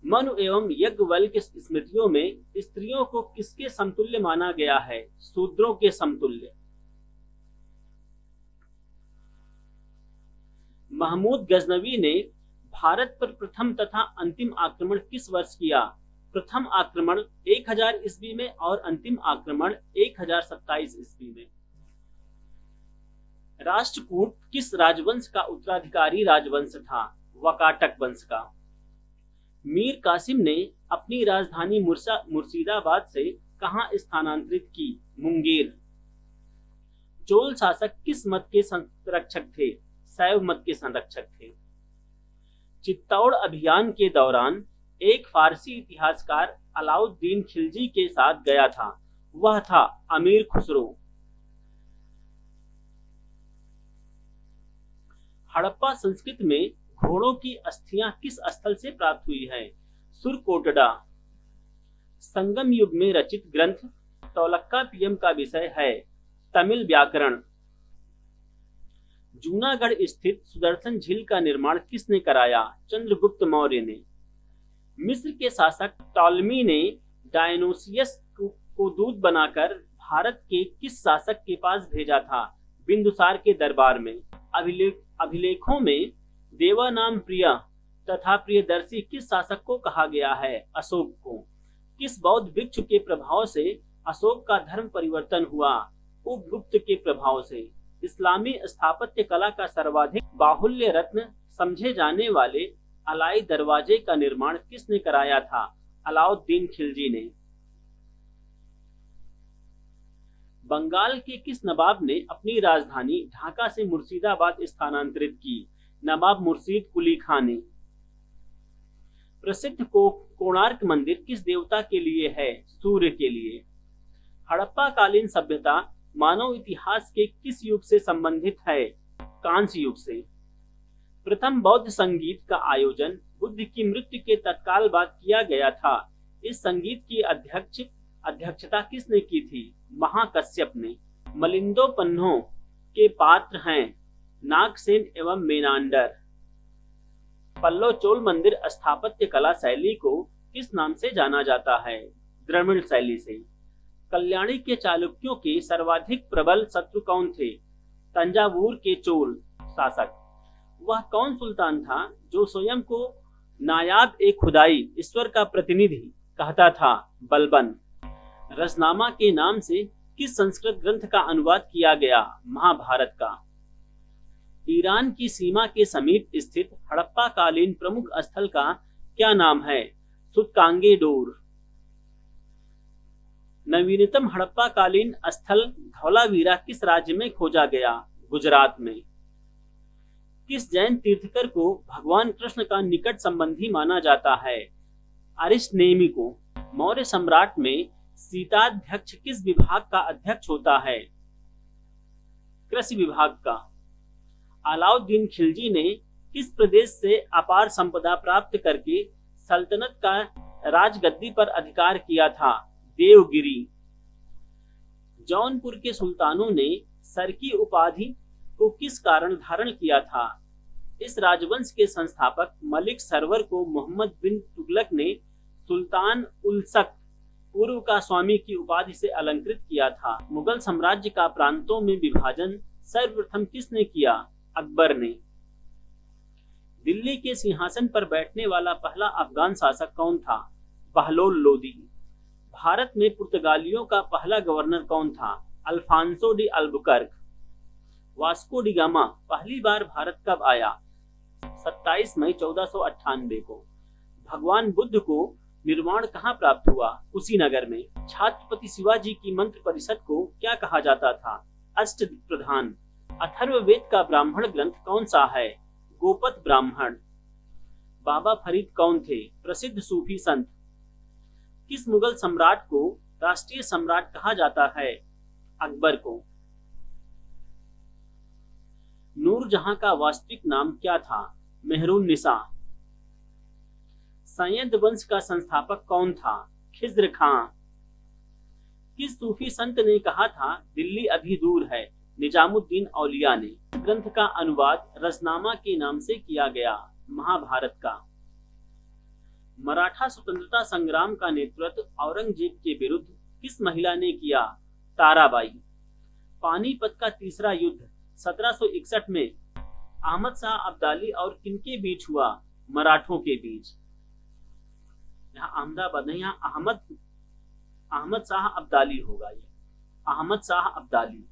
मनु एवं याज्ञवल्क्य स्मृतियों में स्त्रियों को किसके समतुल्य माना गया है? शूद्रों के समतुल्य। महमूद गजनवी ने भारत पर प्रथम तथा अंतिम आक्रमण किस वर्ष किया? प्रथम आक्रमण 1000 ईस्वी में और अंतिम आक्रमण 1027 ईस्वी में। राष्ट्रकूट किस राजवंश का उत्तराधिकारी राजवंश था? वकाटक वंश का। मीर कासिम ने अपनी राजधानी मुर्शिदाबाद से कहां स्थानांतरित की? मुंगेर। चोल शासक किस मत के संरक्षक थे? शैव मत के संरक्षक थे। चित्तौड़ अभियान के दौरान एक फारसी इतिहासकार अलाउद्दीन खिलजी के साथ गया था, वह था अमीर खुसरो। हड़प्पा संस्कृति में घोड़ों की अस्थियां किस स्थल से प्राप्त हुई है? सुरकोटडा। संगम युग में रचित ग्रंथ तौलक्कापियम का विषय है तमिल व्याकरण। जूनागढ़ स्थित सुदर्शन झील का निर्माण किसने कराया? चंद्रगुप्त मौर्य ने। मिस्र के शासक टॉलमी ने डायनोसियस को दूत बनाकर भारत के किस शासक के पास भेजा था? बिंदुसार के दरबार में। अभिलेखों में देवानाम प्रिय तथा प्रियदर्शी किस शासक को कहा गया है? अशोक को। किस बौद्ध भिक्षु के प्रभाव से अशोक का धर्म परिवर्तन हुआ? उपगुप्त के प्रभाव से। इस्लामी स्थापत्य कला का सर्वाधिक बाहुल्य रत्न समझे जाने वाले अलाई दरवाजे का निर्माण किसने कराया था? अलाउद्दीन खिलजी ने। बंगाल के किस नवाब ने अपनी राजधानी ढाका से मुर्शिदाबाद स्थानांतरित की? नवाब मुर्शीद कुली खान ने। प्रसिद्ध कोणार्क मंदिर किस देवता के लिए है? सूर्य के लिए। हड़प्पा कालीन सभ्यता मानव इतिहास के किस युग से संबंधित है? कांस्य युग से। प्रथम बौद्ध संगीत का आयोजन बुद्ध की मृत्यु के तत्काल बाद किया गया था। इस संगीत की अध्यक्षता किसने की थी? महाकश्यप ने। मलिंदोपन्हों के पात्र हैं नागसेन एवं मेनांडर। पल्लव चोल मंदिर स्थापत्य कला शैली को किस नाम से जाना जाता है? द्रविड़ शैली से। कल्याणी के चालुक्यों के सर्वाधिक प्रबल शत्रु कौन थे? तंजावुर के चोल शासक। वह कौन सुल्तान था जो स्वयं को नायाब ए खुदाई ईश्वर का प्रतिनिधि कहता था? बलबन। रसनामा के नाम से किस संस्कृत ग्रंथ का अनुवाद किया गया? महाभारत का। ईरान की सीमा के समीप स्थित हड़प्पा कालीन प्रमुख स्थल का क्या नाम है? सुतकांगे डोर। नवीनतम हड़प्पा कालीन स्थल धौलावीरा किस राज्य में खोजा गया? गुजरात में। किस जैन तीर्थकर को भगवान कृष्ण का निकट संबंधी माना जाता है? अरिष्टनेमि को। मौर्य सम्राट में सीताध्यक्ष किस विभाग का अध्यक्ष होता है? कृषि विभाग का। अलाउद्दीन खिलजी ने किस प्रदेश से अपार संपदा प्राप्त करके सल्तनत का राजगद्दी पर अधिकार किया था? देवगिरी। जौनपुर के सुल्तानों ने सर की उपाधि को किस कारण धारण किया था? इस राजवंश के संस्थापक मलिक सरवर को मोहम्मद बिन तुगलक ने सुल्तान उल सक पूर्व का स्वामी की उपाधि से अलंकृत किया था। मुगल साम्राज्य का प्रांतों में विभाजन सर्वप्रथम किसने किया? अकबर ने। दिल्ली के सिंहासन पर बैठने वाला पहला अफगान शासक कौन था? बहलोल लोदी। भारत में पुर्तगालियों का पहला गवर्नर कौन था? Alfonso de Albuquerque. Vasco da Gama पहली बार भारत कब आया? 27 मई 1498 को। भगवान बुद्ध को निर्वाण कहाँ प्राप्त हुआ? कुशीनगर में। छत्रपति शिवाजी की मंत्र परिषद को क्या कहा जाता था? अष्टप्रधान। अथर्ववेद का ब्राह्मण ग्रंथ कौन सा है? गोपद ब्राह्मण। बाबा फरीद कौन थे? प्रसिद्ध सूफी संत। किस मुगल सम्राट को राष्ट्रीय सम्राट कहा जाता है? अकबर को। नूरजहां का वास्तविक नाम क्या था? मेहरुन्निसा। सैयद वंश का संस्थापक कौन था? खिज्र खां। किस सूफी संत ने कहा था दिल्ली अभी दूर है? निजामुद्दीन औलिया ने। ग्रंथ का अनुवाद रसनामा के नाम से किया गया? महाभारत का। मराठा स्वतंत्रता संग्राम का नेतृत्व औरंगजेब के विरुद्ध किस महिला ने किया? ताराबाई। पानीपत का तीसरा युद्ध 1761 में अहमद शाह अब्दाली और किनके बीच हुआ? मराठों के बीच। यहाँ अहमदाबाद नहीं, यहाँ अहमद शाह अब्दाली होगा। ये अहमद शाह अब्दाली।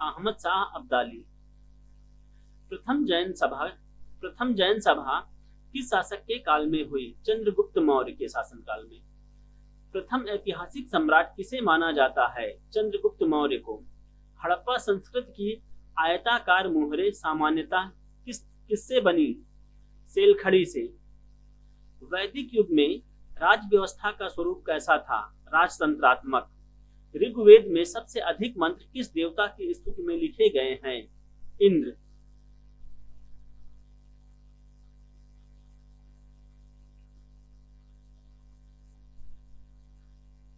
अहमद शाह अब्दाली। प्रथम जैन सभा किस शासक के काल में हुई? चंद्रगुप्त मौर्य के शासनकाल में। प्रथम ऐतिहासिक सम्राट किसे माना जाता है? चंद्रगुप्त मौर्य को। हड़प्पा संस्कृत की आयताकार मोहरे सामान्यतः किससे बनी? सेलखड़ी से। वैदिक युग में राज व्यवस्था का स्वरूप कैसा था? राजतंत्रात्मक। ऋग्वेद में सबसे अधिक मंत्र किस देवता की स्तुति में लिखे गए हैं? इंद्र।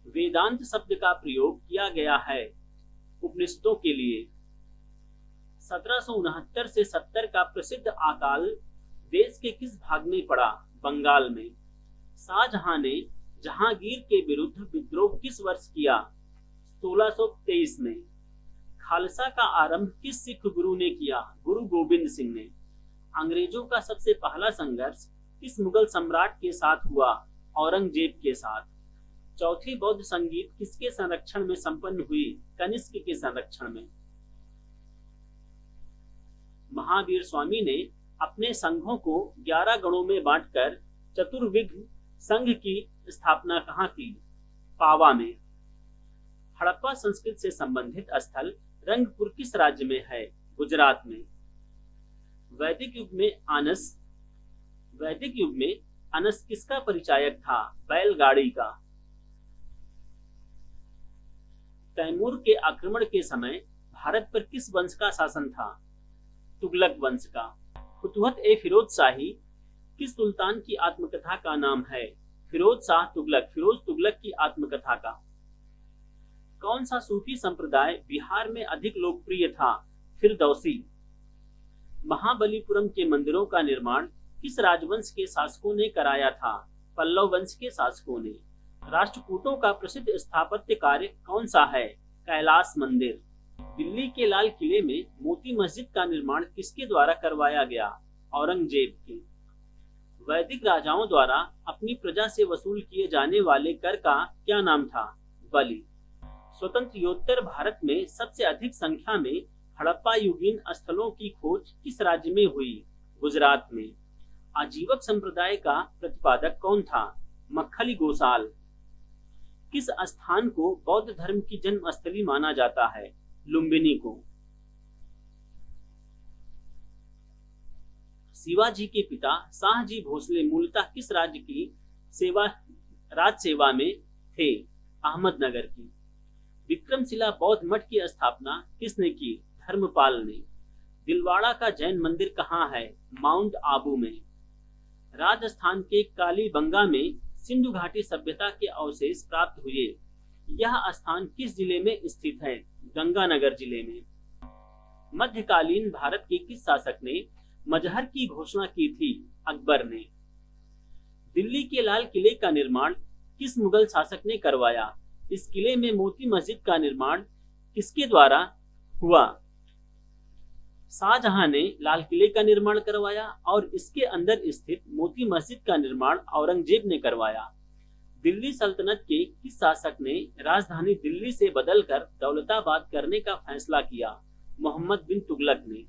वेदांत शब्द का प्रयोग किया गया है उपनिषदों के लिए। 1769 से 70 का प्रसिद्ध अकाल देश के किस भाग में पड़ा? बंगाल में। शाहजहां ने जहांगीर के विरुद्ध विद्रोह किस वर्ष किया? 1623 में। खालसा का आरंभ किस सिख गुरु ने किया? गुरु गोविंद सिंह ने। अंग्रेजों का सबसे पहला संघर्ष किस मुगल सम्राट के साथ हुआ? औरंगजेब के साथ। चौथी बौद्ध संगीत किसके संरक्षण में संपन्न हुई? कनिष्क के संरक्षण में। महावीर स्वामी ने अपने संघों को 11 गणों में बांटकर चतुर्विघ संघ की स्थापना कहाँ की? पावा में। हड़प्पा संस्कृति से संबंधित स्थल रंगपुर किस राज्य में है? गुजरात में। वैदिक युग में अनस किसका परिचायक था? बैलगाड़ी का। तैमूर के आक्रमण के समय भारत पर किस वंश का शासन था? तुगलक वंश का। फुतुहत-ए-फिरोज शाही किस सुल्तान की आत्मकथा का नाम है? फिरोज शाह तुगलक। फिरोज तुगलक की आत्मकथा का। कौन सा सूफी संप्रदाय बिहार में अधिक लोकप्रिय था? फिरदौसी। महाबलीपुरम के मंदिरों का निर्माण किस राजवंश के शासकों ने कराया था? पल्लव वंश के शासकों ने। राष्ट्रकूटों का प्रसिद्ध स्थापत्य कार्य कौन सा है? कैलाश मंदिर। दिल्ली के लाल किले में मोती मस्जिद का निर्माण किसके द्वारा करवाया गया? औरंगजेब के। वैदिक राजाओं द्वारा अपनी प्रजा से वसूल किए जाने वाले कर का क्या नाम था? बलि। स्वतंत्रोत्तर भारत में सबसे अधिक संख्या में हड़प्पा युगीन स्थलों की खोज किस राज्य में हुई? गुजरात में। आजीवक संप्रदाय का प्रतिपादक कौन था? मक्खली गोसाल। किस स्थान को बौद्ध धर्म की जन्मस्थली माना जाता है? लुम्बिनी को। शिवाजी के पिता शाहजी भोसले मूलतः किस राज्य की राज सेवा में थे? अहमदनगर की। विक्रमशिला बौद्ध मठ की स्थापना किसने की? धर्मपाल ने। दिलवाड़ा का जैन मंदिर कहाँ है? माउंट आबू में। राजस्थान के कालीबंगा में सिंधु घाटी सभ्यता के अवशेष प्राप्त हुए। यह स्थान किस जिले में स्थित है? गंगानगर जिले में। मध्यकालीन भारत के किस शासक ने मजहर की घोषणा की थी? अकबर ने। दिल्ली के लाल किले का निर्माण किस मुगल शासक ने करवाया? इस किले में मोती मस्जिद का निर्माण किसके द्वारा हुआ? शाहजहां ने लाल किले का निर्माण करवाया और इसके अंदर स्थित मोती मस्जिद का निर्माण औरंगजेब ने करवाया। दिल्ली सल्तनत के किस शासक ने राजधानी दिल्ली से बदलकर दौलताबाद करने का फैसला किया? मोहम्मद बिन तुगलक ने।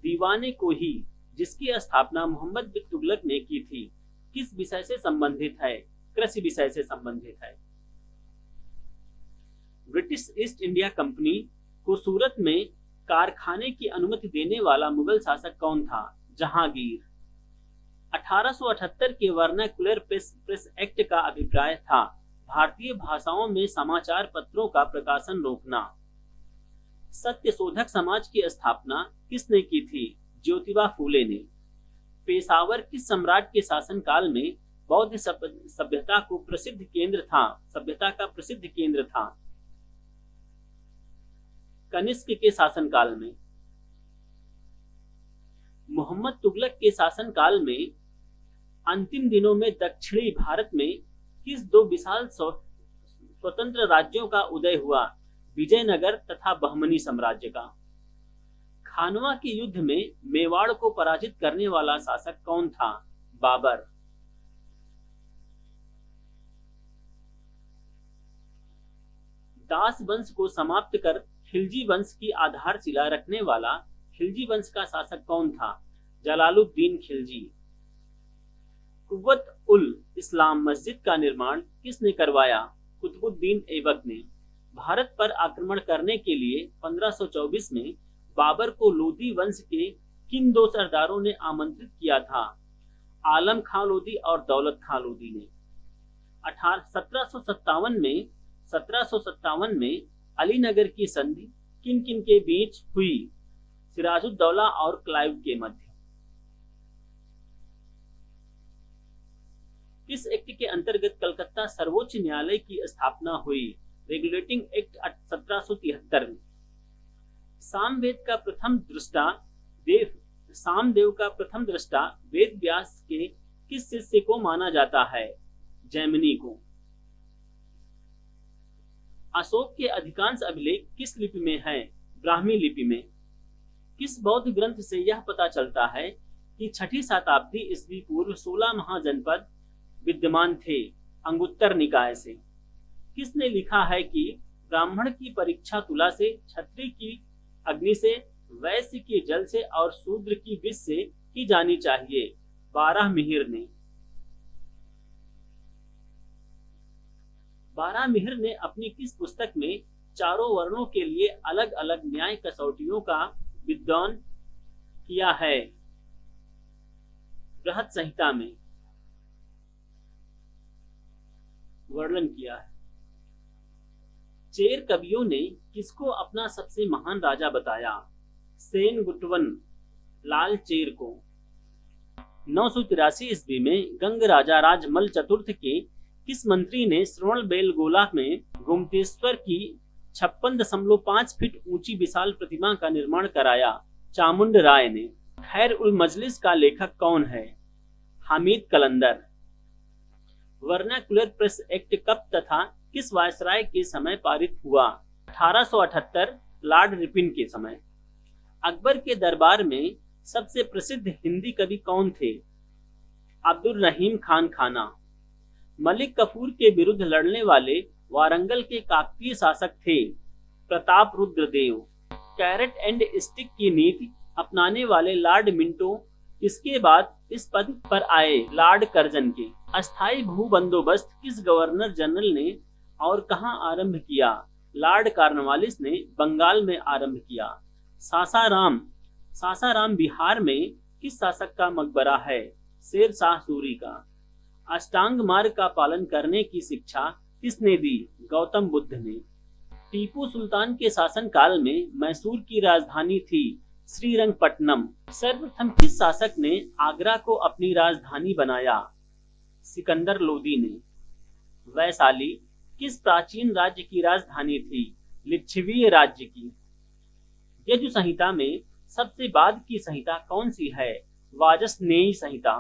दीवाने को ही, जिसकी स्थापना मोहम्मद बिन तुगलक ने की थी, किस विषय से संबंधित है? कृषि विषय से संबंधित है। ब्रिटिश ईस्ट इंडिया कंपनी को सूरत में कारखाने की अनुमति देने वाला मुगल शासक कौन था? जहांगीर। 1878 के वर्नाक्युलर प्रेस एक्ट का अभिप्राय था भारतीय भाषाओं में समाचार पत्रों का प्रकाशन रोकना। सत्यशोधक समाज की स्थापना किसने की थी? ज्योतिबा फूले ने। पेशावर किस सम्राट के शासनकाल में बौद्ध सभ्यता का प्रसिद्ध केंद्र था? कनिष्क के शासनकाल में। मोहम्मद तुगलक के शासनकाल में अंतिम दिनों में दक्षिणी भारत में किस दो विशाल स्वतंत्र राज्यों का उदय हुआ? विजयनगर तथा बहमनी साम्राज्य का। खानवा के युद्ध में मेवाड़ को पराजित करने वाला शासक कौन था? बाबर। दास वंश को समाप्त कर खिलजी वंश की आधारशिला रखने वाला खिलजी वंश का शासक कौन था? जलालुद्दीन खिलजी। कुव्वत उल इस्लाम मस्जिद का निर्माण किसने करवाया? कुतुबुद्दीन ऐबक ने। भारत पर आक्रमण करने के लिए 1524 में बाबर को लोदी वंश के किन दो सरदारों ने आमंत्रित किया था? आलम खां लोदी और दौलत खां लोदी ने। 1757 में अलीनगर की संधि किन किन के बीच हुई? सिराजुद्दौला और क्लाइव के मध्य। किस एक्ट के अंतर्गत कलकत्ता सर्वोच्च न्यायालय की स्थापना हुई? रेगुलेटिंग एक्ट 1773 में। सामदेव का प्रथम दृष्टा वेद व्यास के किस शिष्य को माना जाता है? जैमिनी को। अशोक के अधिकांश अभिलेख किस लिपि में हैं? ब्राह्मी लिपि में। किस बौद्ध ग्रंथ से यह पता चलता है कि 6ठी शताब्दी ईस्वी पूर्व 16 महाजनपद विद्यमान थे? अंगुत्तर निकाय से। किसने लिखा है कि ब्राह्मण की परीक्षा तुला से, क्षत्रिय की अग्नि से, वैश्य की जल से और शूद्र की विष से की जानी चाहिए? बारहमिहिर ने। बारहमिहिर ने अपनी किस पुस्तक में चारों वर्णों के लिए अलग अलग न्याय कसौटियों का विद्वान किया है? बृहत संहिता में वर्णन किया है। चेर कवियों ने किसको अपना सबसे महान राजा बताया? सेन गुटवन लाल चेर को। 983 ईस्वी में गंग राजा राजमल चतुर्थ के किस मंत्री ने श्रवणबेलगोला में गोमतेश्वर की 56.5 फीट ऊंची विशाल प्रतिमा का निर्माण कराया? चामुंड राय ने। खैर उल मजलिस का लेखक कौन है? हामिद कलंदर। वर्नाक्युलर प्रेस एक्ट कब तथा किस वायसराय के समय पारित हुआ? 1878 लॉर्ड रिपिन के समय। अकबर के दरबार में सबसे प्रसिद्ध हिंदी कवि कौन थे? अब्दुल रहीम खान खाना। मलिक कफूर के विरुद्ध लड़ने वाले वारंगल के काकतीय शासक थे? प्रताप रुद्र देव। कैरेट एंड स्टिक की नीति अपनाने वाले लॉर्ड मिंटो इसके बाद इस पद पर आए? लॉर्ड कर्जन के। अस्थायी भू बंदोबस्त किस गवर्नर जनरल ने और कहां आरंभ किया? लॉर्ड कॉर्नवालिस ने बंगाल में आरंभ किया। सासाराम बिहार में किस शासक का मकबरा है? शेर शाह सूरी का। अष्टांग मार्ग का पालन करने की शिक्षा किसने दी? गौतम बुद्ध ने। टीपू सुल्तान के शासनकाल में मैसूर की राजधानी थी श्रीरंगपट्टनम। सर्वप्रथम किस शासक ने आगरा को अपनी राजधानी बनाया? सिकंदर लोदी ने। वैशाली किस प्राचीन राज्य की राजधानी थी? लिच्छवी राज्य की। यजु संहिता में सबसे बाद की संहिता कौन सी है? वाजसनेयी संहिता।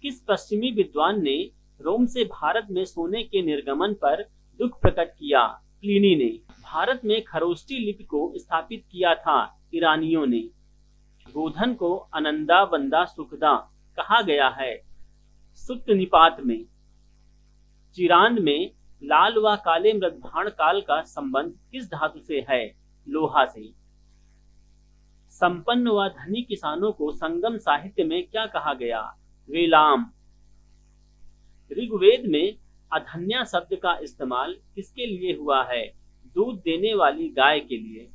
किस पश्चिमी विद्वान ने रोम से भारत में सोने के निर्गमन पर दुख प्रकट किया? प्लिनी ने। भारत में खरोष्टी लिपि को स्थापित किया था ईरानियों ने। गोधन को अनंदा वंदा सुखदा कहा गया है सुत्त निपात में। चिरांद में लाल व काले मृदभाण काल का संबंध किस धातु से है? लोहा से। संपन्न व धनी किसानों को संगम साहित्य में क्या कहा गया? वेलाम। ऋग्वेद में अधन्या शब्द का इस्तेमाल किसके लिए हुआ है? दूध देने वाली गाय के लिए।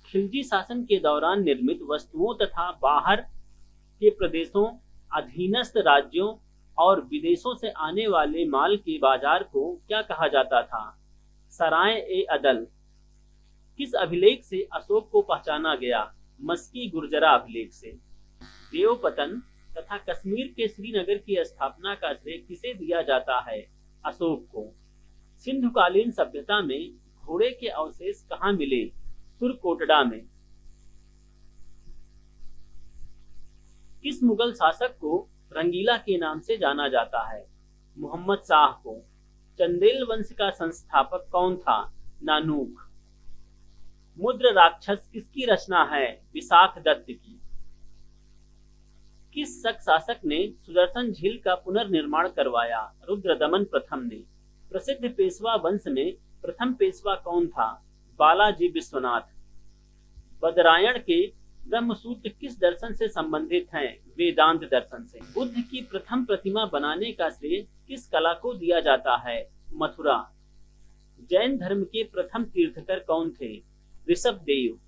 खिलजी शासन के दौरान निर्मित वस्तुओं तथा बाहर के प्रदेशों, अधीनस्थ राज्यों और विदेशों से आने वाले माल के बाजार को क्या कहा जाता था? सराय ए अदल। किस अभिलेख से अशोक को पहचाना गया? मस्की गुर्जरा अभिलेख से। देवपतन तथा कश्मीर के श्रीनगर की स्थापना का श्रेय किसे दिया जाता है? अशोक को। सिंधुकालीन सभ्यता में घोड़े के अवशेष कहाँ मिले? सुरकोटड़ा में। किस मुगल शासक को रंगीला के नाम से जाना जाता है? मोहम्मद शाह को। चंदेल वंश का संस्थापक कौन था? नानूक। मुद्र राक्षस किसकी रचना है? विशाख दत्त की। किस शक शासक ने सुदर्शन झील का पुनर्निर्माण करवाया? रुद्रदमन प्रथम ने। प्रसिद्ध पेशवा वंश में प्रथम पेशवा कौन था? बालाजी विश्वनाथ। बदरायण के ब्रह्मसूत्र किस दर्शन से संबंधित हैं? वेदांत दर्शन से। बुद्ध की प्रथम प्रतिमा बनाने का श्रेय किस कला को दिया जाता है? मथुरा। जैन धर्म के प्रथम तीर्थकर कौन थे? ऋषभदेव।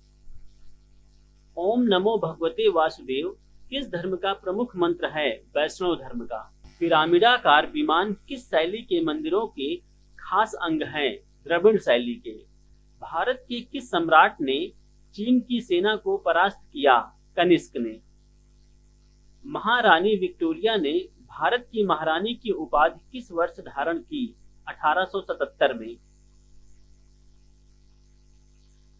ओम नमो भगवते वासुदेव किस धर्म का प्रमुख मंत्र है? वैष्णव धर्म का। पिरामिडाकार विमान किस शैली के मंदिरों के खास अंग हैं? द्रविड़ शैली के। भारत के किस सम्राट ने चीन की सेना को परास्त किया? कनिष्क ने। महारानी विक्टोरिया ने भारत की महारानी की उपाधि किस वर्ष धारण की? 1877 में।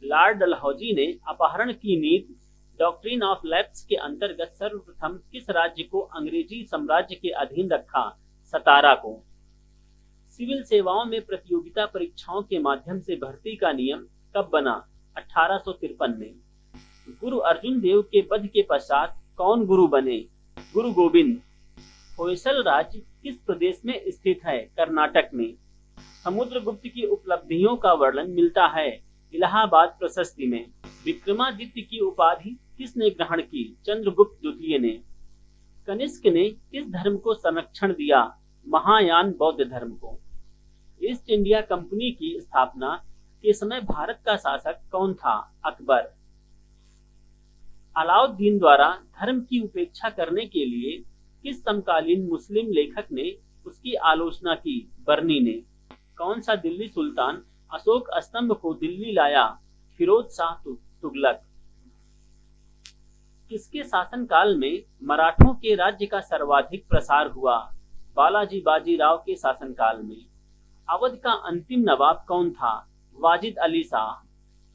लॉर्ड डलहौजी ने अपहरण की नीति डॉक्ट्रिन ऑफ लैप्स के अंतर्गत सर्वप्रथम किस राज्य को अंग्रेजी साम्राज्य के अधीन रखा? सतारा को। सिविल सेवाओं में प्रतियोगिता परीक्षाओं के माध्यम से भर्ती का नियम कब बना? 1853 में। गुरु अर्जुन देव के वध के पश्चात कौन गुरु बने? गुरु गोविंद। होयसल राज्य किस प्रदेश में स्थित है? कर्नाटक में। समुद्रगुप्त की उपलब्धियों का वर्णन मिलता है इलाहाबाद प्रशस्ति में। विक्रमादित्य की उपाधि किसने ग्रहण की? चंद्रगुप्त द्वितीय ने। कनिष्क ने किस धर्म को संरक्षण दिया? महायान बौद्ध धर्म को। ईस्ट इंडिया कंपनी की स्थापना के समय भारत का शासक कौन था? अकबर। अलाउद्दीन द्वारा धर्म की उपेक्षा करने के लिए किस समकालीन मुस्लिम लेखक ने उसकी आलोचना की? बर्नी ने। कौन सा दिल्ली सुल्तान अशोक स्तंभ को दिल्ली लाया? फिरोज शाह तुगलक। किसके शासनकाल में मराठों के राज्य का सर्वाधिक प्रसार हुआ? बालाजी बाजीराव के शासनकाल में। अवध का अंतिम नवाब कौन था? वाजिद अली शाह।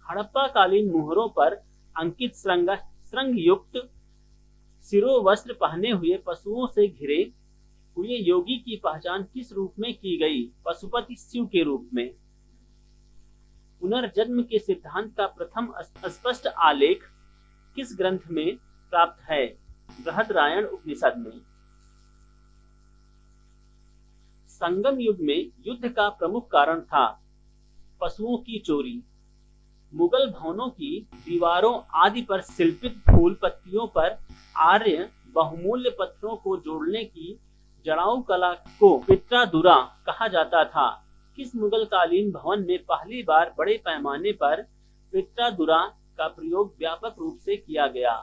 हड़प्पा कालीन मुहरों पर अंकित श्रृंग युक्त सिरो वस्त्र पहने हुए पशुओं से घिरे हुए योगी की पहचान किस रूप में की गई? पशुपति शिव के रूप में। पुनर्जन्म के सिद्धांत का प्रथम स्पष्ट आलेख किस ग्रंथ में प्राप्त है? बृहदरायण उपनिषद में। संगम युग में युद्ध का प्रमुख कारण था पशुओं की चोरी। मुगल भवनों की दीवारों आदि पर शिल्पित फूल पत्तियों पर आर्य बहुमूल्य पत्थरों को जोड़ने की जड़ाऊ कला को पित्रादुरा कहा जाता था। किस मुगल कालीन भवन में पहली बार बड़े पैमाने पर पित्रादुरा का प्रयोग व्यापक रूप से किया गया?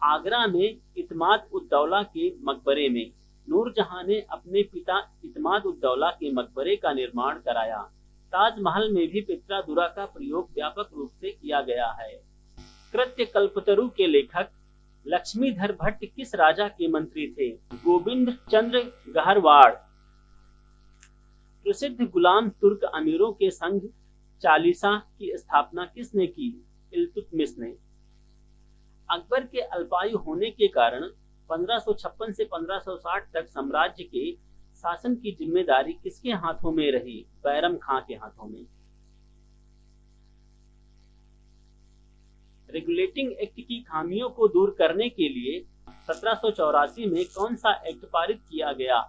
आगरा में इत्माद उद्दौला के मकबरे में। नूरजहां ने अपने पिता इत्माद उद्दौला के मकबरे का निर्माण कराया। ताजमहल में भी पित्रादुरा का प्रयोग व्यापक रूप से किया गया है। कृत्य कल्पतरु के लेखक लक्ष्मीधर भट्ट किस राजा के मंत्री थे? गोविंद चंद्र गहरवाड़। प्रसिद्ध गुलाम तुर्क अमीरों के संघ चालीसा की स्थापना किसने की? इल्तुतमिश ने। अकबर के अल्पायु होने के कारण 1556 से 1560 तक साम्राज्य के शासन की जिम्मेदारी किसके हाथों में रही? बैरम खां के हाथों में। रेगुलेटिंग एक्ट की खामियों को दूर करने के लिए 1784 में कौन सा एक्ट पारित किया गया?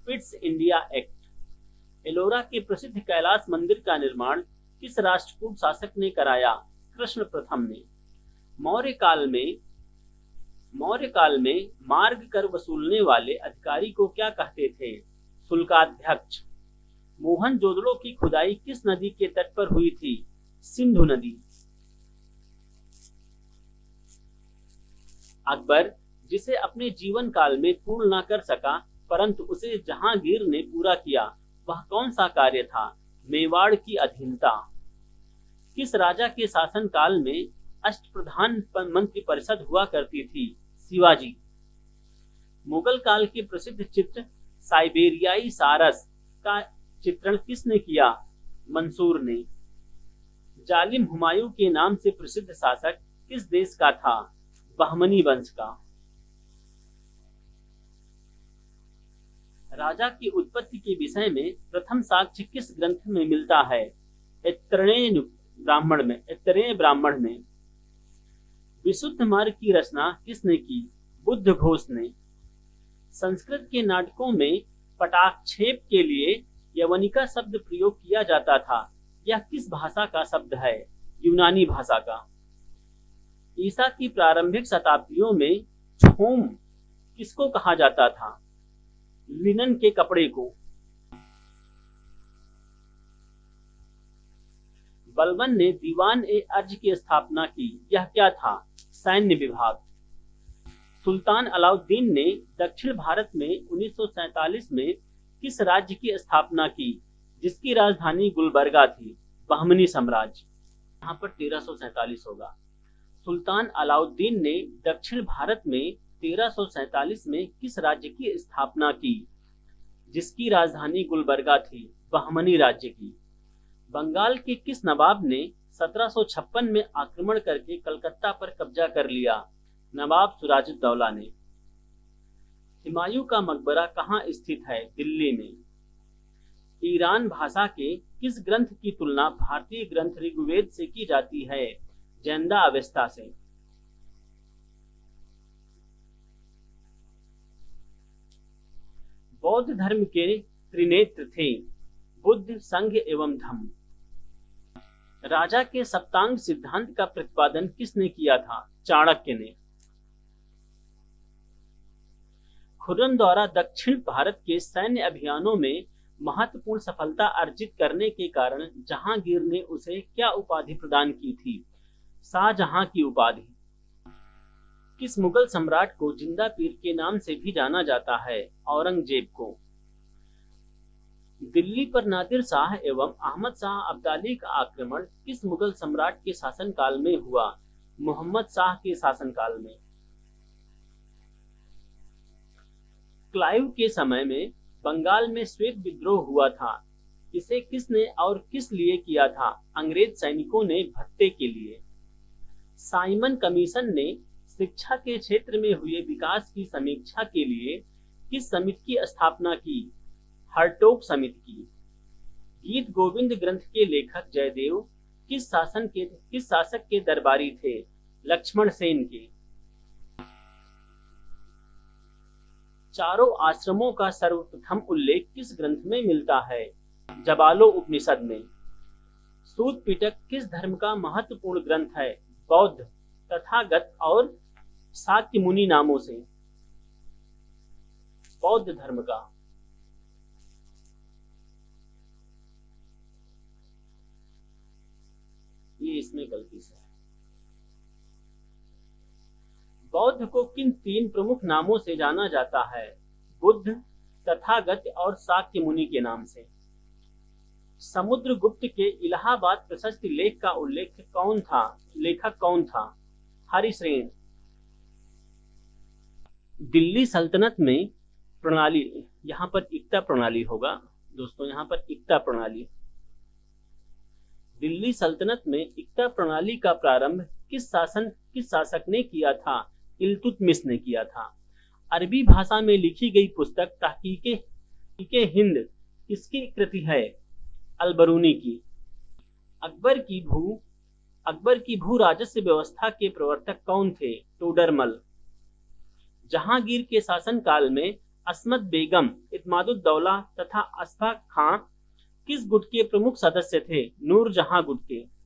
Pitt's India act. एलोरा के प्रसिद्ध कैलाश मंदिर का निर्माण किस राष्ट्रकूट शासक ने कराया? कृष्ण प्रथम ने। मौर्य काल में मार्ग कर वसूलने वाले अधिकारी को क्या कहते थे? शुल्काध्यक्ष। मोहनजोदड़ो की खुदाई किस नदी के तट पर हुई थी? सिंधु नदी। अकबर, जिसे अपने जीवन काल में पूर्ण न कर सका परंतु उसे जहांगीर ने पूरा किया, वह कौन सा कार्य था? मेवाड़ की अधीनता। किस राजा के शासन काल में अष्टप्रधान मंत्री परिषद हुआ करती थी? शिवाजी। मुगल काल के प्रसिद्ध चित्र साइबेरियाई सारस का चित्रण किसने किया? मंसूर ने। जालिम हुमायूं के नाम से प्रसिद्ध शासक किस देश का था? बहमनी वंश का। राजा की उत्पत्ति के विषय में प्रथम साक्ष्य किस ग्रंथ में मिलता है? ऐतरेय ब्राह्मण में। विशुद्ध मार्ग की रचना किसने की? बुद्ध घोष ने। संस्कृत के नाटकों में पटाक्षेप के लिए यवनिका शब्द प्रयोग किया जाता था। यह किस भाषा का शब्द है? यूनानी भाषा का। ईसा की प्रारंभिक शताब्दियों में छोम किसको कहा जाता था? लिनन के कपड़े को। बलबन ने दीवान ए अर्ज की स्थापना की। यह क्या था? सैन्य विभाग। सुल्तान अलाउद्दीन ने दक्षिण भारत में 1947 में किस राज्य की स्थापना की जिसकी राजधानी गुलबर्गा थी? बहमनी साम्राज्य। यहाँ पर 1347 होगा। सुल्तान अलाउद्दीन ने दक्षिण भारत में 1347 में किस राज्य की स्थापना की जिसकी राजधानी गुलबर्गा थी? बहमनी राज्य की। बंगाल के किस नवाब ने 1756 में आक्रमण करके कलकत्ता पर कब्जा कर लिया? नवाब सिराजुद्दौला ने। हुमायूं का मकबरा कहाँ स्थित है? दिल्ली में। ईरान भाषा के किस ग्रंथ की तुलना भारतीय ग्रंथ ऋग्वेद से की जाती है? जैंदा अवेस्ता से। बौद्ध धर्म के त्रिनेत्र थे? बुद्ध, संघ एवं धम्म। राजा के सप्तांग सिद्धांत का प्रतिपादन किसने किया था? चाणक्य ने। खुर्रम द्वारा दक्षिण भारत के सैन्य अभियानों में महत्वपूर्ण सफलता अर्जित करने के कारण जहांगीर ने उसे क्या उपाधि प्रदान की थी? शाहजहां की उपाधि। किस मुगल सम्राट को जिंदा पीर के नाम से भी जाना जाता है? औरंगजेब को। दिल्ली पर नादिर शाह एवं अहमद शाह अब्दाली का आक्रमण किस मुगल सम्राट के शासनकाल में हुआ? मोहम्मद शाह के शासनकाल में। क्लाइव के समय में बंगाल में श्वेत विद्रोह हुआ था। इसे किसने और किस लिए किया था? अंग्रेज सैनिकों ने भत्ते के लिए। साइमन कमीशन ने शिक्षा के क्षेत्र में हुए विकास की समीक्षा के लिए किस समिति की स्थापना की? हर्टोग समिति की। गीत गोविंद ग्रंथ के लेखक जयदेव किस शासक के दरबारी थे? लक्ष्मण सेन के। चारों आश्रमों का सर्वप्रथम उल्लेख किस ग्रंथ में मिलता है? जबालो उपनिषद में। सूत पिटक किस धर्म का महत्वपूर्ण ग्रंथ है? बौद्ध, तथागत और शाक्य मुनि नामों से। बौद्ध धर्म का। ये इसमें गलती से है। बौद्ध को किन तीन प्रमुख नामों से जाना जाता है? बुद्ध, तथागत और शाक्य मुनि के नाम से। समुद्रगुप्त के इलाहाबाद प्रशस्ति लेख का लेखक कौन था? हरिश्रेण। दिल्ली सल्तनत में प्रणाली, यहाँ पर इक्ता प्रणाली होगा दोस्तों, यहाँ पर इक्ता प्रणाली। दिल्ली सल्तनत में इक्ता प्रणाली का प्रारंभ किस शासक ने किया था? इल्तुतमिश ने किया था। अरबी भाषा में लिखी गई पुस्तक तहकीके हिंद किसकी कृति है? अलबरूनी की। अकबर की भू राजस्व व्यवस्था के प्रवर्तक कौन थे? टोडरमल। जहांगीर के शासनकाल में अस्मत बेगम, इत्मादुद्दौला तथा अशफाक खां किस गुट के प्रमुख सदस्य थे? नूरजहां गुट के।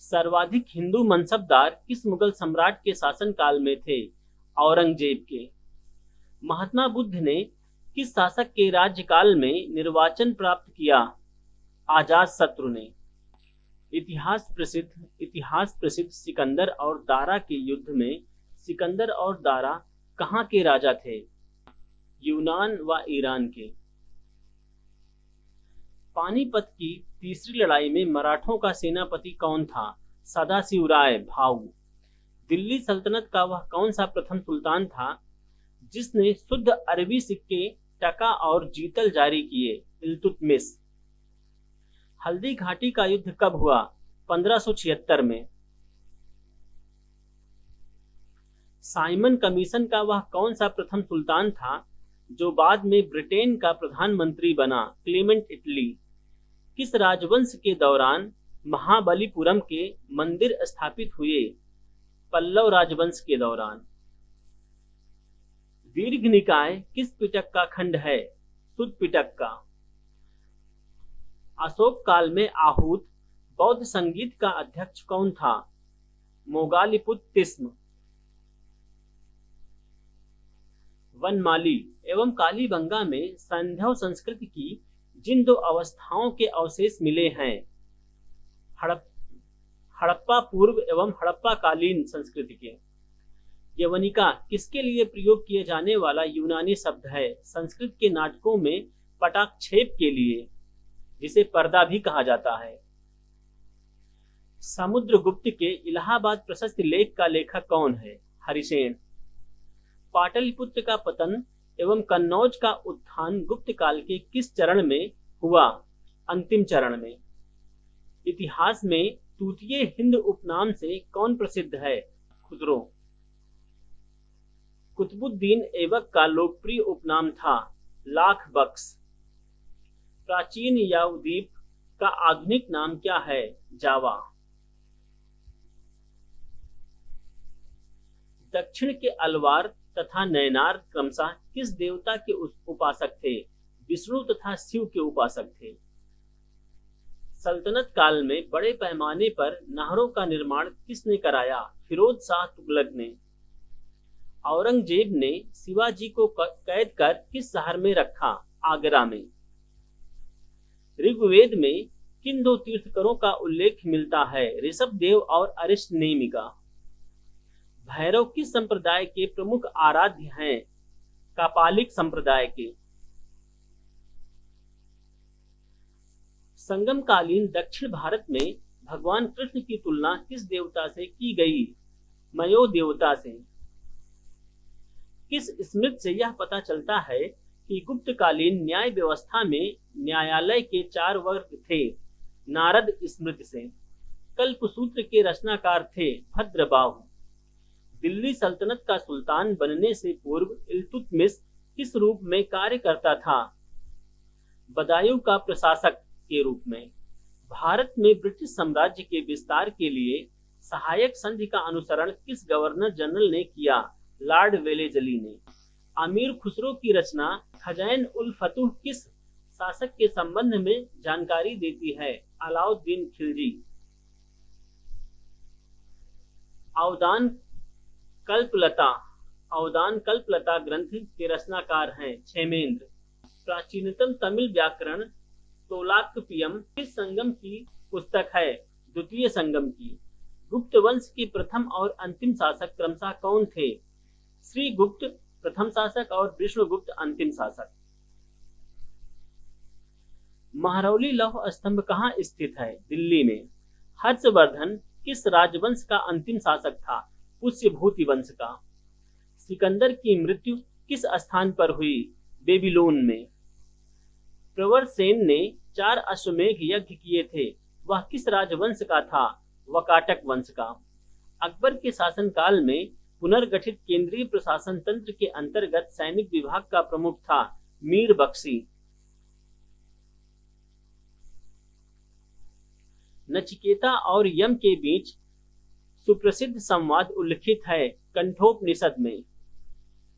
सर्वाधिक हिंदू मनसबदार किस मुगल सम्राट के शासनकाल में थे? औरंगजेब के। महात्मा बुद्ध ने किस शासक के राज्यकाल में निर्वाचन प्राप्त किया? अजातशत्रु ने। इतिहास प्रसिद्ध सिकंदर और दारा के युद्ध में सिकंदर और दारा कहाँ के राजा थे? यूनान व ईरान के। पानीपत की तीसरी लड़ाई में मराठों का सेनापति कौन था? सदाशिवराय भाऊ। दिल्ली सल्तनत का वह कौन सा प्रथम सुल्तान था जिसने शुद्ध अरबी सिक्के, टका और जीतल जारी किए? इल्तुतमिश। हल्दी घाटी का युद्ध कब हुआ? 1576 में। साइमन कमीशन का वह कौन सा प्रथम सुल्तान था जो बाद में ब्रिटेन का प्रधानमंत्री बना? Clement Italy. किस राजवंश के दौरान महाबलीपुरम के मंदिर स्थापित हुए? पल्लव राजवंश के दौरान। दीर्घ निकाय किस पिटक का खंड है? शुद्ध पिटक का। अशोक काल में आहूत बौद्ध संगीत का अध्यक्ष कौन था? मोगालिपुत्तिस्म। वनमाली एवं कालीबंगा में संध्यव संस्कृति की जिन दो अवस्थाओं के अवशेष मिले हैं, हड़प्पा पूर्व एवं हड़प्पा कालीन संस्कृति के। यवनिका किसके लिए प्रयोग किए जाने वाला यूनानी शब्द है? संस्कृत के नाटकों में पटाक्षेप के लिए, जिसे पर्दा भी कहा जाता है। समुद्रगुप्त के इलाहाबाद प्रशस्त लेख का लेखक कौन है? हरिसेन। पाटलिपुत्र का पतन एवं कन्नौज का उत्थान गुप्त काल के किस चरण में हुआ? अंतिम चरण में। इतिहास में तूतीय हिंद उपनाम से कौन प्रसिद्ध है? खुसरो। कुतुबुद्दीन ऐबक का लोकप्रिय उपनाम था लाख बख्श। प्राचीन यावद्वीप का आधुनिक नाम क्या है? जावा। दक्षिण के अलवार तथा नयनार क्रमशः किस देवता के उपासक थे? विष्णु तथा शिव के उपासक थे। सल्तनत काल में बड़े पैमाने पर नहरों का निर्माण किसने कराया? फिरोज शाह तुगलक ने। औरंगजेब ने शिवाजी को कैद कर किस शहर में रखा? आगरा में। ऋग्वेद में किन दो तीर्थकरों का उल्लेख मिलता है? ऋषभदेव और अरिष्टनेमिका। भैरव किस संप्रदाय के प्रमुख आराध्य हैं? कापालिक संप्रदाय के। संगमकालीन दक्षिण भारत में भगवान कृष्ण की तुलना किस देवता से की गई? मयो देवता से। किस स्मृति से यह पता चलता है कि गुप्तकालीन न्याय व्यवस्था में न्यायालय के 4 वर्ग थे? नारद स्मृति से। कल्पसूत्र के रचनाकार थे भद्रबाहु। दिल्ली सल्तनत का सुल्तान बनने से पूर्व इल्तुतमिश किस रूप में कार्य करता था? बदायूं का प्रशासक के रूप में। भारत में ब्रिटिश साम्राज्य के विस्तार के लिए सहायक संधि का अनुसरण किस गवर्नर जनरल ने किया? लॉर्ड वेलेजली ने। अमीर खुसरो की रचना खजैन उल फतूह किस शासक के संबंध में जानकारी देती है? अलाउद्दीन खिलजी। अवदान कल्पलता ग्रंथ के रचनाकार हैं क्षेमेंद्र। प्राचीनतम तमिल व्याकरण तोलाक्कपियम किस संगम की पुस्तक है? द्वितीय संगम की। गुप्त वंश के प्रथम और अंतिम शासक क्रमशः कौन थे? श्रीगुप्त प्रथम शासक और विष्णुगुप्त अंतिम शासक। महरौली लौह स्तंभ कहाँ स्थित है? दिल्ली में। हर्षवर्धन किस राजवंश का अंतिम शासक था? पुष्यभूति वंश का। सिकंदर की मृत्यु किस स्थान पर हुई? बेबीलोन में। प्रवर सेन ने 4 अश्वमेध यज्ञ किए थे, वह किस राजवंश का था? वकाटक वंश का। अकबर के शासनकाल में पुनर्गठित केंद्रीय प्रशासन तंत्र के अंतर्गत सैनिक विभाग का प्रमुख था मीर बख्शी। नचिकेता और यम के बीच सुप्रसिद्ध संवाद उल्लिखित है कंठोपनिषद में।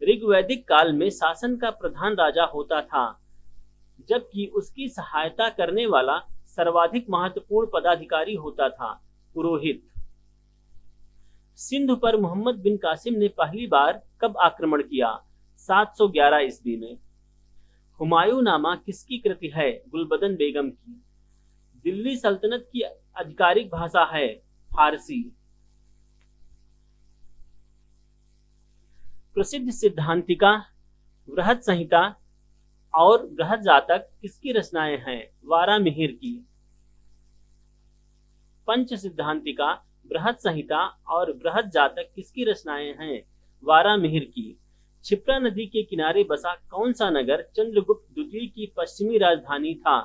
ऋग्वैदिक काल में शासन का प्रधान राजा होता था, जबकि उसकी सहायता करने वाला सर्वाधिक महत्वपूर्ण पदाधिकारी होता था पुरोहित। सिंध पर मोहम्मद बिन कासिम ने पहली बार कब आक्रमण किया? 711 ईस्वी में। हुमायूं नामा किसकी कृति है? गुलबदन बेगम की। दिल्ली सल्तनत की आधिकारिक भाषा है फारसी। प्रसिद्ध सिद्धांतिका बृहद संहिता और बृहद जातक किसकी रचनाएं हैं? वारामिहिर की। पंच सिद्धांतिका, बृहद संहिता और बृहद जातक किसकी रचनाएं हैं? वारामिहिर की। क्षिप्रा नदी के किनारे बसा कौन सा नगर चंद्रगुप्त द्वितीय की पश्चिमी राजधानी था?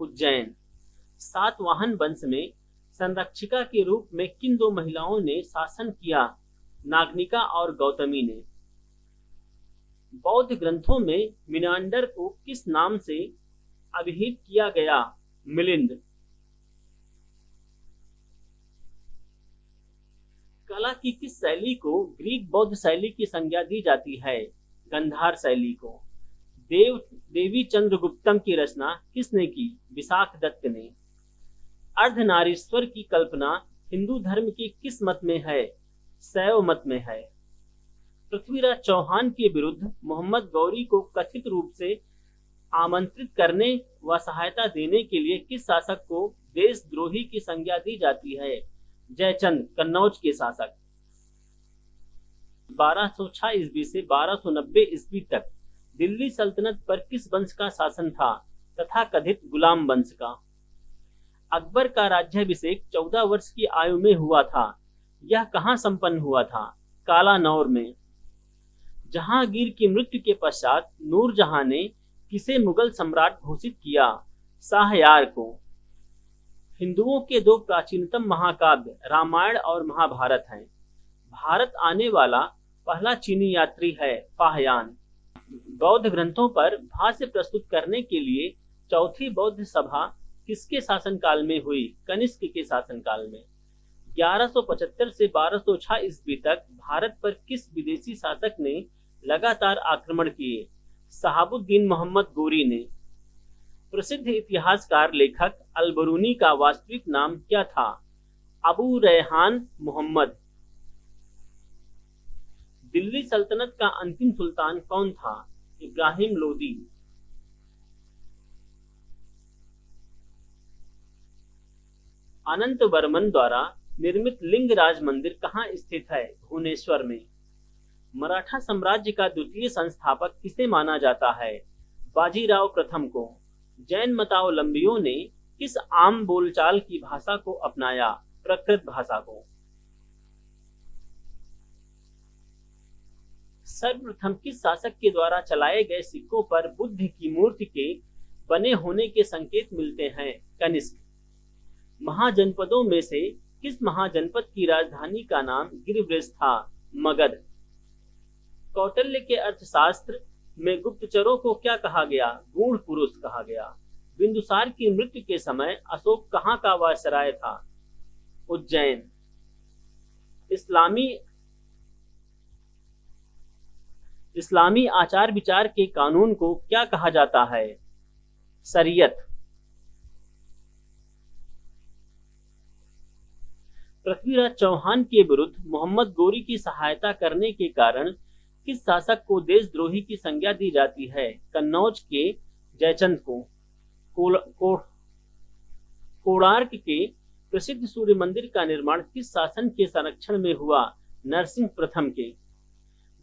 उज्जैन। सातवाहन वंश में संरक्षिका के रूप में किन 2 महिलाओं ने शासन किया? नागनिका और गौतमी ने। बौद्ध ग्रंथों में मिनांडर को किस नाम से अभिहित किया गया? मिलिंद। कला की किस शैली को ग्रीक बौद्ध शैली की संज्ञा दी जाती है? गंधार शैली को। देवी चंद्रगुप्तम की रचना किसने की? विशाख दत्त ने। अर्धनारीश्वर की कल्पना हिंदू धर्म के किस मत में है? शैव मत में है। पृथ्वीराज चौहान के विरुद्ध मोहम्मद गौरी को कथित रूप से आमंत्रित करने व सहायता देने के लिए किस शासक को देशद्रोही की संज्ञा दी जाती है? जयचंद, कन्नौज के शासक। 1206 ईस्वी से 1290 ईस्वी तक दिल्ली सल्तनत पर किस वंश का शासन था? तथा कथित गुलाम वंश का। अकबर का राज्याभिषेक 14 वर्ष की आयु में हुआ था, यह कहां संपन्न हुआ था? कालानौर में। जहांगीर की मृत्यु के पश्चात नूरजहां ने किसे मुगल सम्राट घोषित किया? शाहयार को। हिंदुओं के 2 प्राचीनतम महाकाव्य रामायण और महाभारत हैं। भारत आने वाला पहला चीनी यात्री है फाहयान। बौद्ध ग्रंथों पर भाष्य प्रस्तुत करने के लिए चौथी बौद्ध सभा किसके शासनकाल में हुई? कनिष्क के शासनकाल में। 1175 से 1206 ईस्वी तक भारत पर किस विदेशी शासक ने लगातार आक्रमण किए? शहाबुद्दीन मोहम्मद गोरी ने। प्रसिद्ध इतिहासकार लेखक अलबरूनी का वास्तविक नाम क्या था? अबू रैहान मोहम्मद। दिल्ली सल्तनत का अंतिम सुल्तान कौन था? इब्राहिम लोदी। अनंत वर्मन द्वारा निर्मित लिंगराज मंदिर कहाँ स्थित है? भुवनेश्वर में। मराठा साम्राज्य का द्वितीय संस्थापक किसे माना जाता है? बाजीराव प्रथम को। जैन मतावलंबियों ने किस आम बोलचाल की भाषा को अपनाया? प्राकृत भाषा को। सर्वप्रथम किस शासक के द्वारा चलाए गए सिक्कों पर बुद्ध की मूर्ति के बने होने के संकेत मिलते हैं? कनिष्क। महाजनपदों में से किस महाजनपद की राजधानी का नाम गिरिव्रज था? मगध। कौटिल्य के अर्थशास्त्र में गुप्तचरों को क्या कहा गया? गूढ़ पुरुष कहा गया। बिंदुसार की मृत्यु के समय अशोक कहाँ का वायसराय था? उज्जैन। इस्लामी आचार विचार के कानून को क्या कहा जाता है? शरीयत। पृथ्वीराज चौहान के विरुद्ध मोहम्मद गोरी की सहायता करने के कारण किस शासक को देशद्रोही की संज्ञा दी जाती है? कन्नौज के जयचंद को। कोणार्क के प्रसिद्ध सूर्य मंदिर का निर्माण किस शासन के संरक्षण में हुआ? नरसिंह प्रथम के।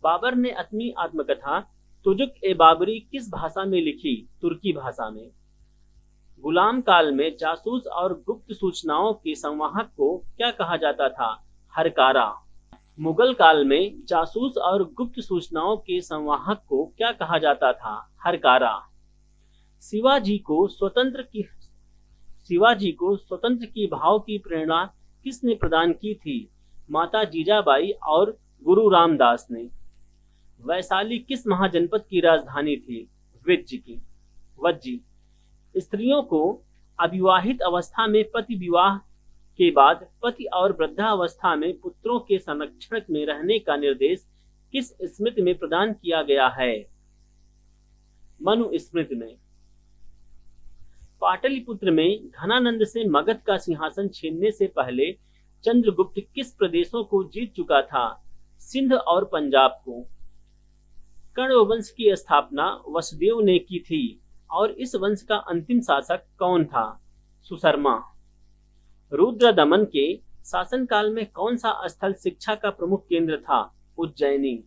बाबर ने अपनी आत्मकथा तुजुक-ए-बाबरी किस भाषा में लिखी? तुर्की भाषा में। गुलाम काल में जासूस और गुप्त सूचनाओं के संवाहक को क्या कहा जाता था? हरकारा। मुगल काल में जासूस और गुप्त सूचनाओं के संवाहक को क्या कहा जाता था? हरकारा। शिवाजी को स्वतंत्र की भाव की प्रेरणा किसने प्रदान की थी? माता जीजाबाई और गुरु रामदास ने। वैशाली किस महाजनपद की राजधानी थी? वज्जी। स्त्रियों को अविवाहित अवस्था में पति विवाह के बाद पति और वृद्धावस्था में पुत्रों के संरक्षण में रहने का निर्देश किस स्मृति में प्रदान किया गया है? मनुस्मृति में। पाटलिपुत्र में घनानंद से मगध का सिंहासन छीनने से पहले चंद्रगुप्त किस प्रदेशों को जीत चुका था? सिंध और पंजाब को। कण्व वंश की स्थापना वसुदेव ने की थी और इस वंश का अंतिम शासक कौन था? सुशर्मा। रुद्रदमन के शासनकाल में कौन सा स्थल शिक्षा का प्रमुख केंद्र था? उज्जैनी।